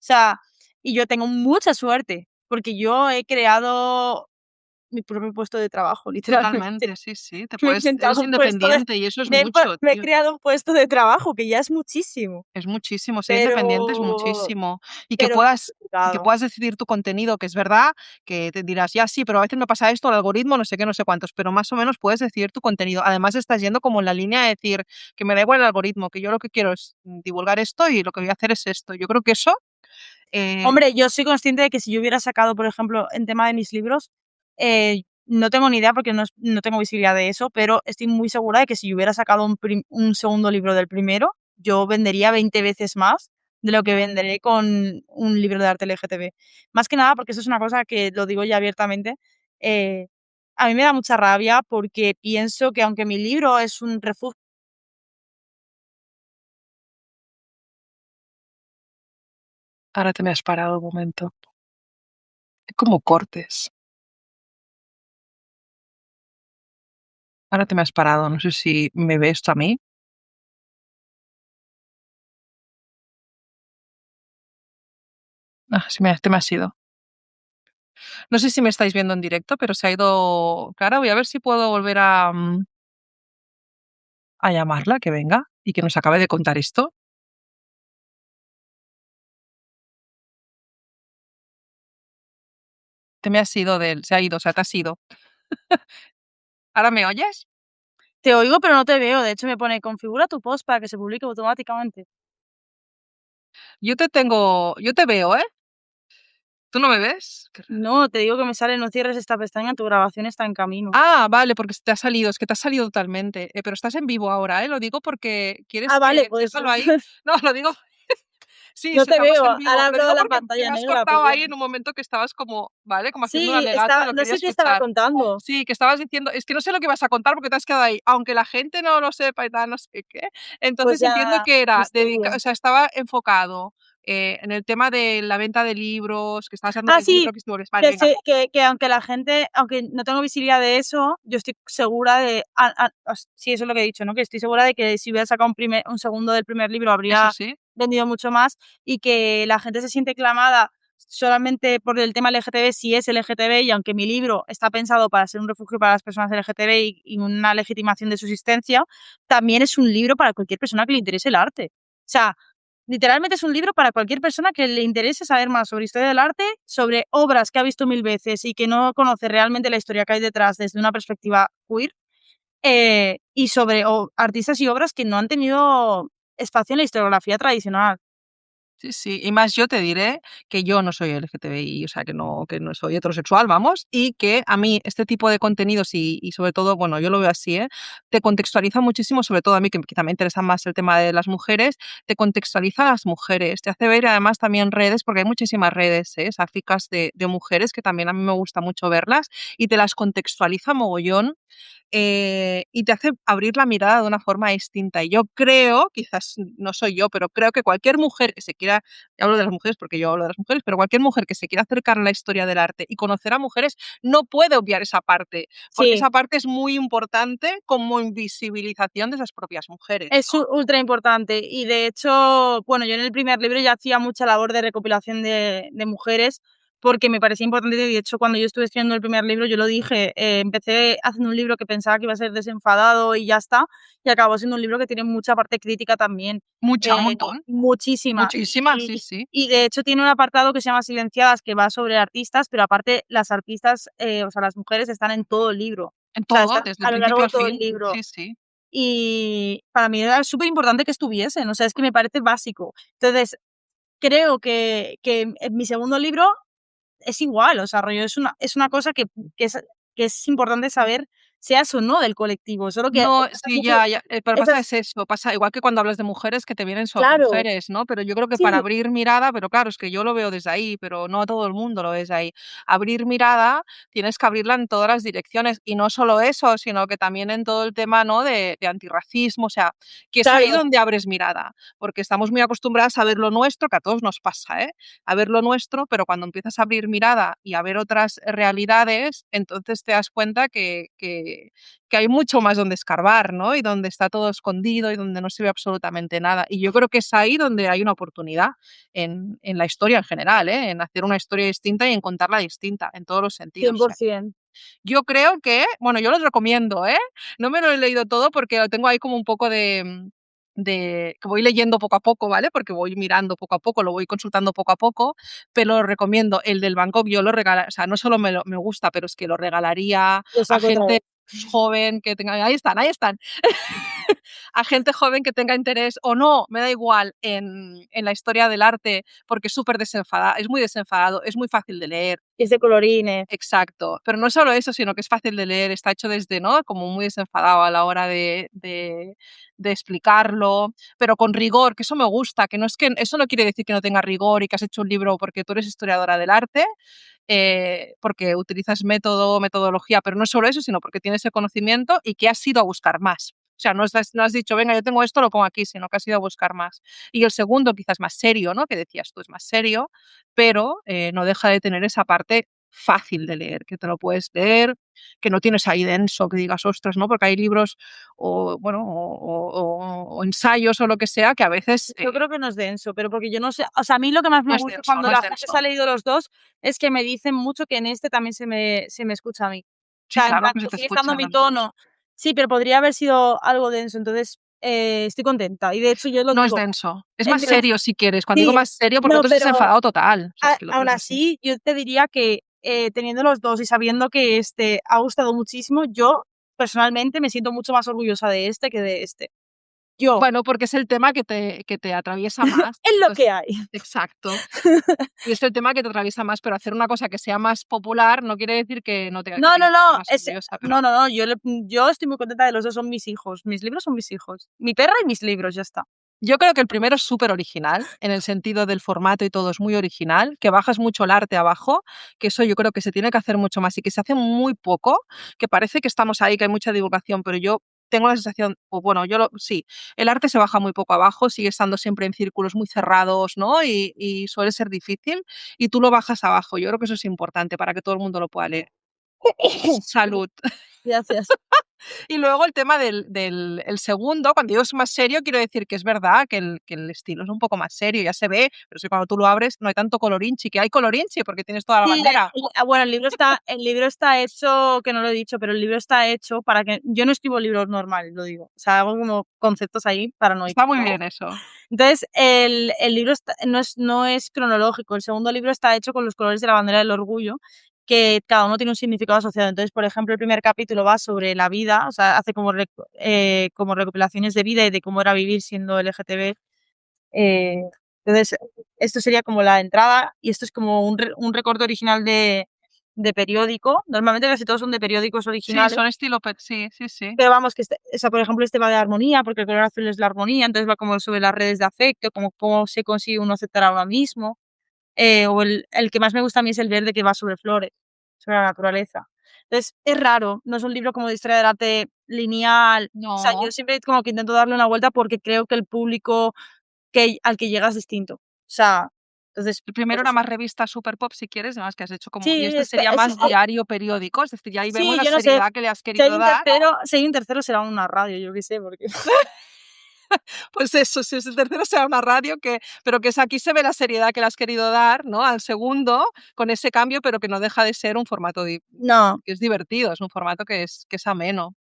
sea, y yo tengo mucha suerte, porque yo he creado mi propio puesto de trabajo, literalmente. Totalmente, sí, sí. Me he inventado Eres un puesto de independiente y eso es mucho, me he tío. creado un puesto de trabajo, que ya es muchísimo, Es muchísimo, ser independiente es pero muchísimo. pero es Y que complicado. puedas decidir tu contenido, que es verdad que te dirás, ya sí, pero a veces me pasa esto, el algoritmo, no sé qué, no sé cuántos, pero más o menos puedes decidir tu contenido. Además, estás yendo como en la línea de decir que me da igual el algoritmo, que yo lo que quiero es divulgar esto y lo que voy a hacer es esto. Yo creo que eso, eh, Hombre, yo soy consciente de que si yo hubiera sacado, por ejemplo, en tema de mis libros, no tengo ni idea porque no tengo visibilidad de eso, pero estoy muy segura de que si yo hubiera sacado un segundo libro del primero, yo vendería 20 veces más de lo que venderé con un libro de arte LGTB. Más que nada porque eso es una cosa que lo digo ya abiertamente. eh, a mí me da mucha rabia porque pienso que aunque mi libro es un refugio. ahora te me has parado un momento. Como cortes. Ahora te me has parado. No sé si me ves tú a mí. Ah, sí te me has ido. No sé si me estáis viendo en directo, pero se ha ido Clara. Voy a ver si puedo volver a llamarla, que venga y que nos acabe de contar esto. Te me has ido de él, se ha ido, o sea, te has ido. ¿Ahora me oyes? Te oigo, pero no te veo. De hecho, me pone configura tu post para que se publique automáticamente. Yo te veo, ¿eh? ¿Tú no me ves? Qué raro. No, te digo que me sale no cierres esta pestaña, tu grabación está en camino. Ah, vale, porque se te ha salido, es que te has salido totalmente. Pero estás en vivo ahora, ¿eh? Lo digo porque quieres Ah, vale, que pues déjalo ahí. No, lo digo. Sí, no sí, te estamos veo. en vivo. Ahora Lo abro digo la porque pantalla me has negra, cortado ahí perdón. en un momento que estabas como, ¿vale? Como haciendo un Sí, alegato, lo no quería sé qué estaba escuchar. contando. Sí, que estabas diciendo, es que no sé lo que vas a contar porque te has quedado ahí, aunque la gente no lo sepa y tal, no sé qué. Pues Entonces entiendo ya, que era o misterio. sea, estaba enfocado en el tema de la venta de libros, que estabas dando un Ah, ejemplo sí, que estuvo. Vale, venga. que aunque la gente, aunque no tengo visibilidad de eso, yo estoy segura de, sí, eso es lo que he dicho, ¿no? Que estoy segura de que si hubiera sacado un segundo del primer libro Eso habría sí. vendido mucho más y que la gente se siente clamada solamente por el tema LGTB si es LGTB y aunque mi libro está pensado para ser un refugio para las personas LGTB y una legitimación de su existencia, también es un libro para cualquier persona que le interese el arte. O sea, literalmente es un libro para cualquier persona que le interese saber más sobre historia del arte, sobre obras que ha visto 1000 veces y que no conoce realmente la historia que hay detrás desde una perspectiva queer, y sobre artistas y obras que no han tenido espacio en la historiografía tradicional. Sí, sí, y más yo te diré que yo no soy LGTBI, o sea, que no soy heterosexual, vamos, y que a mí este tipo de contenidos y sobre todo, bueno, yo lo veo así, ¿eh? Te contextualiza muchísimo, sobre todo a mí, que quizá me interesa más el tema de las mujeres, te contextualiza a las mujeres, te hace ver además también redes, porque hay muchísimas redes, sáficas de mujeres que también a mí me gusta mucho verlas, y te las contextualiza mogollón y te hace abrir la mirada de una forma distinta. Y yo creo, quizás no soy yo, pero creo que cualquier mujer que se quiera, hablo de las mujeres porque yo hablo de las mujeres, pero cualquier mujer que se quiera acercar a la historia del arte y conocer a mujeres no puede obviar esa parte, porque Sí, esa parte es muy importante como invisibilización de esas propias mujeres, es ¿no? ultra importante y de hecho, bueno, yo en el primer libro ya hacía mucha labor de recopilación de mujeres porque me parecía importante y de hecho cuando yo estuve escribiendo el primer libro yo lo dije, empecé haciendo un libro que pensaba que iba a ser desenfadado y ya está, y acabó siendo un libro que tiene mucha parte crítica también, Mucha, un montón. muchísima. Muchísimas, sí, sí. Y de hecho tiene un apartado que se llama Silenciadas que va sobre artistas, pero aparte las artistas, o sea, las mujeres están en todo el libro. En O sea, todo, están desde el a lo principio largo de al todo el fin. libro. Sí, sí. Y para mí era súper importante que estuviesen, o sea, es que me parece básico. Entonces, creo que en mi segundo libro es igual, o sea, rollo, es una cosa que es importante saber seas o no del colectivo, solo que No, sí, ya, ya, pero pasa esas es eso, pasa igual que cuando hablas de mujeres que te vienen solo claro, mujeres, ¿no? Pero yo creo que para sí, abrir mirada, pero claro, es que yo lo veo desde ahí, pero no todo el mundo lo ves ahí. Abrir mirada, tienes que abrirla en todas las direcciones, y no solo eso, sino que también en todo el tema, ¿no? De antirracismo, o sea, que es ahí claro, donde abres mirada, porque estamos muy acostumbradas a ver lo nuestro, que a todos nos pasa, ¿eh? A ver lo nuestro, pero cuando empiezas a abrir mirada y a ver otras realidades, entonces te das cuenta que hay mucho más donde escarbar, ¿no? Y donde está todo escondido y donde no se ve absolutamente nada. Y yo creo que es ahí donde hay una oportunidad en la historia en general, ¿eh? En hacer una historia distinta y en contarla distinta, en todos los sentidos. O sea, 100%. yo creo que, bueno, yo los recomiendo, ¿eh? No me lo he leído todo porque lo tengo ahí como un poco de que voy leyendo poco a poco, ¿vale? Porque voy mirando poco a poco, lo voy consultando poco a poco, pero lo recomiendo. El del Bangkok yo lo regalaría, o sea, no solo me gusta, pero es que lo regalaría Lo a saco otra gente vez. joven que tenga, ahí están, a gente joven que tenga interés o no, me da igual, en la historia del arte, porque es súper desenfadado, es muy desenfadado, es muy fácil de leer. Y es de colorines. Exacto, pero no solo eso, sino que es fácil de leer, está hecho desde, ¿no? Como muy desenfadado a la hora de explicarlo, pero con rigor, que eso me gusta, que no es que eso no quiere decir que no tenga rigor y que has hecho un libro porque tú eres historiadora del arte, porque utilizas método, metodología, pero no solo eso, sino porque tienes el conocimiento y que has ido a buscar más. O sea, no has dicho, venga, yo tengo esto, lo pongo aquí, sino que has ido a buscar más. Y el segundo, quizás más serio, ¿no? Que decías tú, es más serio, pero no deja de tener esa parte fácil de leer, que te lo puedes leer, que no tienes ahí denso, que digas, ostras, ¿no? Porque hay libros o, bueno, o ensayos o lo que sea que a veces Yo creo que no es denso, pero porque yo no sé, o sea, a mí lo que más no me es gusta denso, cuando no es la gente se ha denso. leído los 2 es que me dicen mucho que en este también se me escucha a mí. O Sí, sea, en claro plan que se que te sigue estando escucha en mi los dos. tono. Sí, pero podría haber sido algo denso, entonces, estoy contenta. Y de hecho, yo lo No es digo, denso, es más entre las serio si quieres. Cuando digo sí, más serio, porque no, otro es pero desenfadado total. O sea, es que el otro aún es así. así, yo te diría que, teniendo los 2 y sabiendo que este ha gustado muchísimo, yo personalmente me siento mucho más orgullosa de este que de este. Yo, Bueno, porque es el tema que te atraviesa más. es lo que Entonces, hay. exacto. Y es el tema que te atraviesa más, pero hacer una cosa que sea más popular no quiere decir que no tenga que No, no, tengas que ser no, más orgullosa, pero no, yo estoy muy contenta de los 2, son mis hijos. Mis libros son mis hijos. Mi perra y mis libros, ya está. yo creo que el primero es súper original, en el sentido del formato y todo es muy original, que bajas mucho el arte abajo, que eso yo creo que se tiene que hacer mucho más y que se hace muy poco, que parece que estamos ahí, que hay mucha divulgación, pero yo tengo la sensación, o bueno, sí, el arte se baja muy poco abajo, sigue estando siempre en círculos muy cerrados, ¿no? Y suele ser difícil, y tú lo bajas abajo. Yo creo que eso es importante para que todo el mundo lo pueda leer. Salud. Gracias. Y luego el tema el segundo, cuando digo es más serio, quiero decir que es verdad que el estilo es un poco más serio, ya se ve, pero es que cuando tú lo abres no hay tanto colorinchi, que hay colorinchi porque tienes toda la Sí, bandera. bueno, el libro está hecho, que no lo he dicho, pero el libro está hecho para que yo no escribo libros normales, lo digo. O sea, hago como conceptos ahí Está paranoicos, muy ¿no? bien eso. Entonces, el libro no es cronológico. El segundo libro está hecho con los colores de la bandera del orgullo, que cada uno tiene un significado asociado. Entonces, por ejemplo, el primer capítulo va sobre la vida, o sea, hace como recopilaciones de vida y de cómo era vivir siendo LGTB. Eh, entonces, esto sería como la entrada y esto es como un recorte original de periódico. Normalmente casi todos son de periódicos Sí, originales. son estilo sí, sí, sí. Pero vamos, que o sea, por ejemplo, este va de armonía, porque el color azul es la armonía, entonces va como sobre las redes de afecto, como cómo se consigue uno aceptar a uno mismo. O el que más me gusta a mí es el verde, que va sobre flores, sobre la naturaleza. Entonces, es raro, no es un libro como de historia del arte lineal. O sea, yo No, siempre como que intento darle una vuelta porque creo que el público al que llega es distinto. O sea, entonces, el primero pues era eso. más revista Super Pop, si quieres, además que has hecho como y Sí, este sería más diario periódico, es decir, ya ahí vemos sí, la yo no sé. seriedad que le has Si hay querido un dar. tercero, si hay un tercero será una radio, yo qué sé, porque Pues eso, si es el tercero será una radio pero que aquí se ve la seriedad que le has querido dar, ¿no? Al segundo, con ese cambio, pero que no deja de ser un formato no. que es divertido, es un formato que es ameno.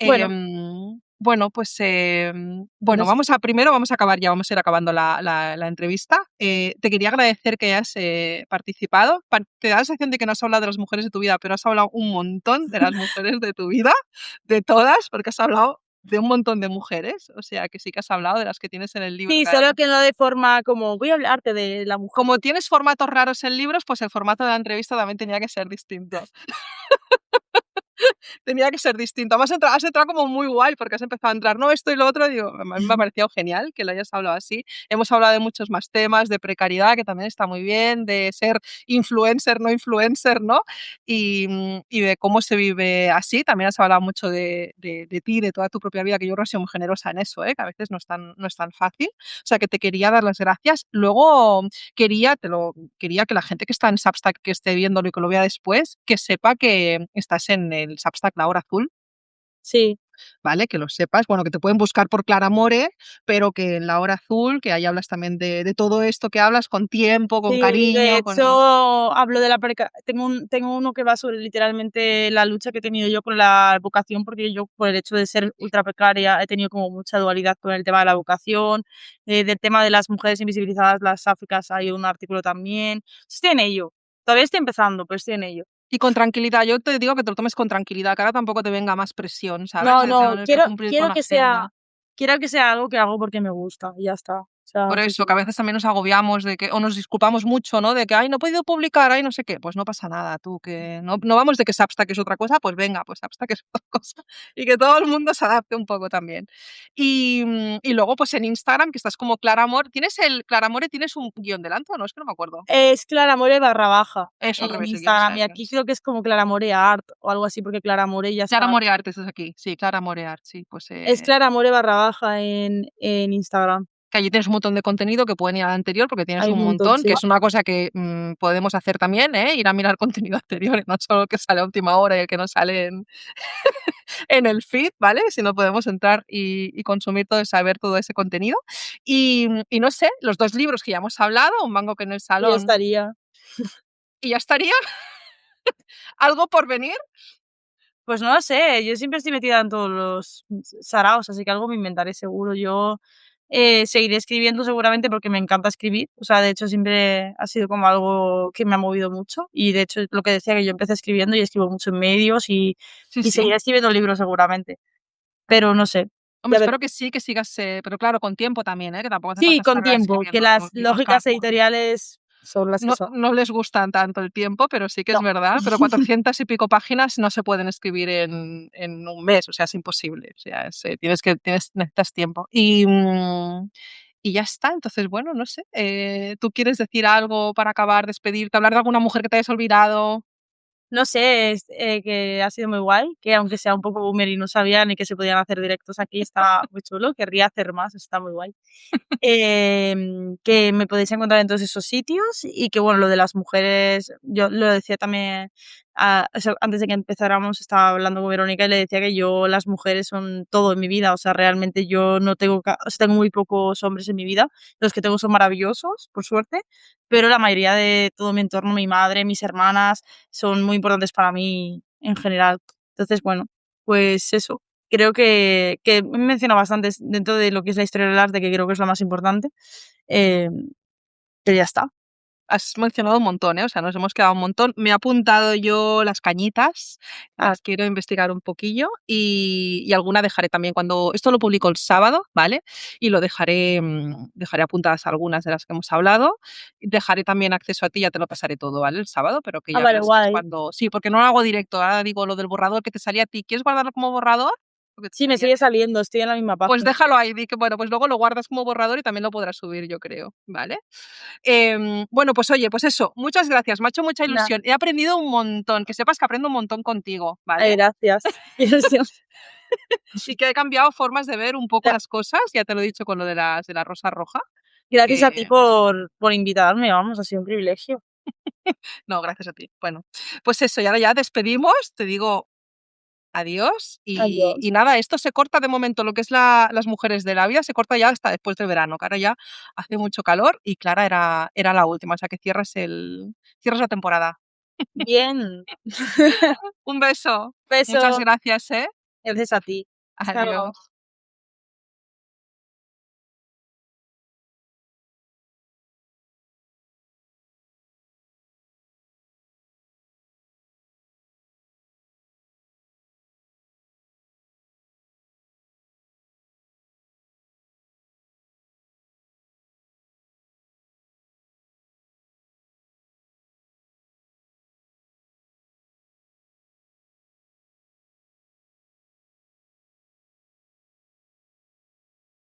Bueno, Bueno, pues no bueno, sé. primero vamos a acabar ya, vamos a ir acabando la entrevista. Te quería agradecer que hayas participado. Te da la sensación de que no has hablado de las mujeres de tu vida, pero has hablado un montón de las mujeres de tu vida, de todas, porque has hablado de un montón de mujeres, o sea que sí que has hablado de las que tienes en el libro. Sí, solo que no de forma como voy a hablarte de la mujer. Como tienes formatos raros en libros, pues el formato de la entrevista también tenía que ser distinto. tenía que ser distinto. Además, has entrado como muy guay porque has empezado a entrar, no, esto y lo otro. Digo, a mí me ha parecido genial que lo hayas hablado así. Hemos hablado de muchos más temas, de precariedad, que también está muy bien, de ser influencer, no influencer, ¿no? Y de cómo se vive así. También has hablado mucho de ti, de toda tu propia vida, que yo creo que has sido muy generosa en eso, que a veces no es tan fácil. O sea, que te quería dar las gracias. Luego quería que la gente que está en Substack, que esté viéndolo y que lo vea después, que sepa que estás en el Substack La Hora Azul, Sí. ¿vale? Que lo sepas. Bueno, que te pueden buscar por Clara More, pero que en La Hora Azul, que ahí hablas también de todo esto que hablas con tiempo, con Sí, de cariño, hecho, con... hablo de tengo uno que va sobre literalmente la lucha que he tenido yo con la vocación, porque yo, por el hecho de ser ultra precaria, he tenido como mucha dualidad con el tema de la vocación, del tema de las mujeres invisibilizadas, las áfricas, hay un artículo también. Estoy en ello. Todavía estoy empezando, pero estoy en ello. Y con tranquilidad, yo te digo que te lo tomes con tranquilidad, que ahora tampoco te venga más presión, ¿sabes? No, De no, tener que cumplir con la agenda. quiero que sea algo que hago porque me gusta y ya está. O sea, Por sí, eso, sí. que a veces también nos agobiamos de que, o nos disculpamos mucho, ¿no? De que, ay, no he podido publicar, ay, no sé qué. Pues no pasa nada, tú, que no vamos de que Substack es otra cosa, pues venga, pues Substack es otra cosa. Y que todo el mundo se adapte un poco también. Y luego, pues en Instagram, que estás como Clara Amor, Clara Amore, ¿tienes un guión delante o no? Es que no me acuerdo. Es Claramore barra baja Eso, al en revés, el guión Instagram está y aquí detrás. creo que es como Claramore Art o algo así porque Claramore ya Clara está. Moreart, estás aquí. Sí, Clara Moreart, sí, pues Es Claramore barra baja en Instagram. que allí tienes un montón de contenido que pueden ir al anterior porque tienes Hay un un montón, montón, sí. que es una cosa que podemos hacer también, ir a mirar contenido anterior, no solo el que sale a última hora y el que no sale en el feed, ¿vale? Sino podemos entrar y consumir todo, saber todo ese contenido. Y no sé, los 2 libros que ya hemos hablado, Un mango que en el Y ya salón, estaría. y ya estaría. ¿Algo por venir? Pues no lo sé, yo siempre estoy metida en todos los saraos, así que algo me inventaré seguro. Yo seguiré escribiendo seguramente porque me encanta escribir. O sea, de hecho siempre ha sido como algo que me ha movido mucho. Y de hecho lo que decía que yo empecé escribiendo y escribo mucho en medios Sí, y seguiré sí. escribiendo libros seguramente. Pero no sé. Hombre, Ya veré. espero que sí, que sigas, pero claro, con tiempo también, que tampoco hace Sí, falta con estar tiempo, que escribiendo las los libros cada lógicas cuándo. editoriales son las que son. No les gustan tanto el tiempo, pero sí que es No. verdad. Pero 400 y pico páginas no se pueden escribir en un mes, o sea, es imposible. O sea, necesitas tiempo. Y ya está. Entonces, bueno, no sé. ¿Tú quieres decir algo para acabar, despedirte, hablar de alguna mujer que te hayas olvidado? No sé, que ha sido muy guay, que aunque sea un poco boomer y no sabía ni que se podían hacer directos aquí, está muy chulo, querría hacer más, está muy guay. Que me podéis encontrar en todos esos sitios y que, bueno, lo de las mujeres, yo lo decía también, o sea, antes de que empezáramos, estaba hablando con Verónica y le decía que yo, las mujeres son todo en mi vida, o sea, realmente yo no tengo, o sea, tengo muy pocos hombres en mi vida, los que tengo son maravillosos, por suerte, pero la mayoría de todo mi entorno, mi madre, mis hermanas, son muy importantes para mí en general. Entonces, bueno, pues eso. Creo que he mencionado bastantes dentro de lo que es la historia del arte, que creo que es lo más importante, pero ya está. Has mencionado un montón, o sea, nos hemos quedado un montón. Me he apuntado yo las cañitas, Ah, las quiero investigar un poquillo y alguna dejaré también cuando esto lo publico el sábado, ¿vale? Y lo dejaré apuntadas algunas de las que hemos hablado. Dejaré también acceso a ti, ya te lo pasaré todo, ¿vale? El sábado, pero que ya vale, veas que es guay. cuando... Sí, porque no lo hago directo, ahora digo lo del borrador que te salía a ti. ¿Quieres guardarlo como borrador? Porque te Sí, me salía a sigue ti. saliendo, estoy en la misma Pues página. déjalo ahí, di que bueno, pues luego lo guardas como borrador y también lo podrás subir, yo creo, ¿vale? Bueno, pues oye, pues eso, muchas gracias, me ha hecho mucha Nada, ilusión. He aprendido un montón, que sepas que aprendo un montón contigo, ¿vale? gracias. Ilusión. Y que he cambiado formas de ver un poco las cosas, ya te lo he dicho con lo de la rosa roja, Gracias a ti que por invitarme, vamos, ha sido un privilegio. no, gracias a ti. Bueno, pues eso, y ahora ya despedimos, te digo adiós y Adiós. nada, esto se corta de momento, lo que es las mujeres de la vida, se corta ya hasta después del verano, que ahora ya hace mucho calor y Clara era la última, o sea que cierras la temporada. Bien. Un beso. Muchas Beso. gracias, ¿eh? Gracias a ti. Hasta luego. Adiós.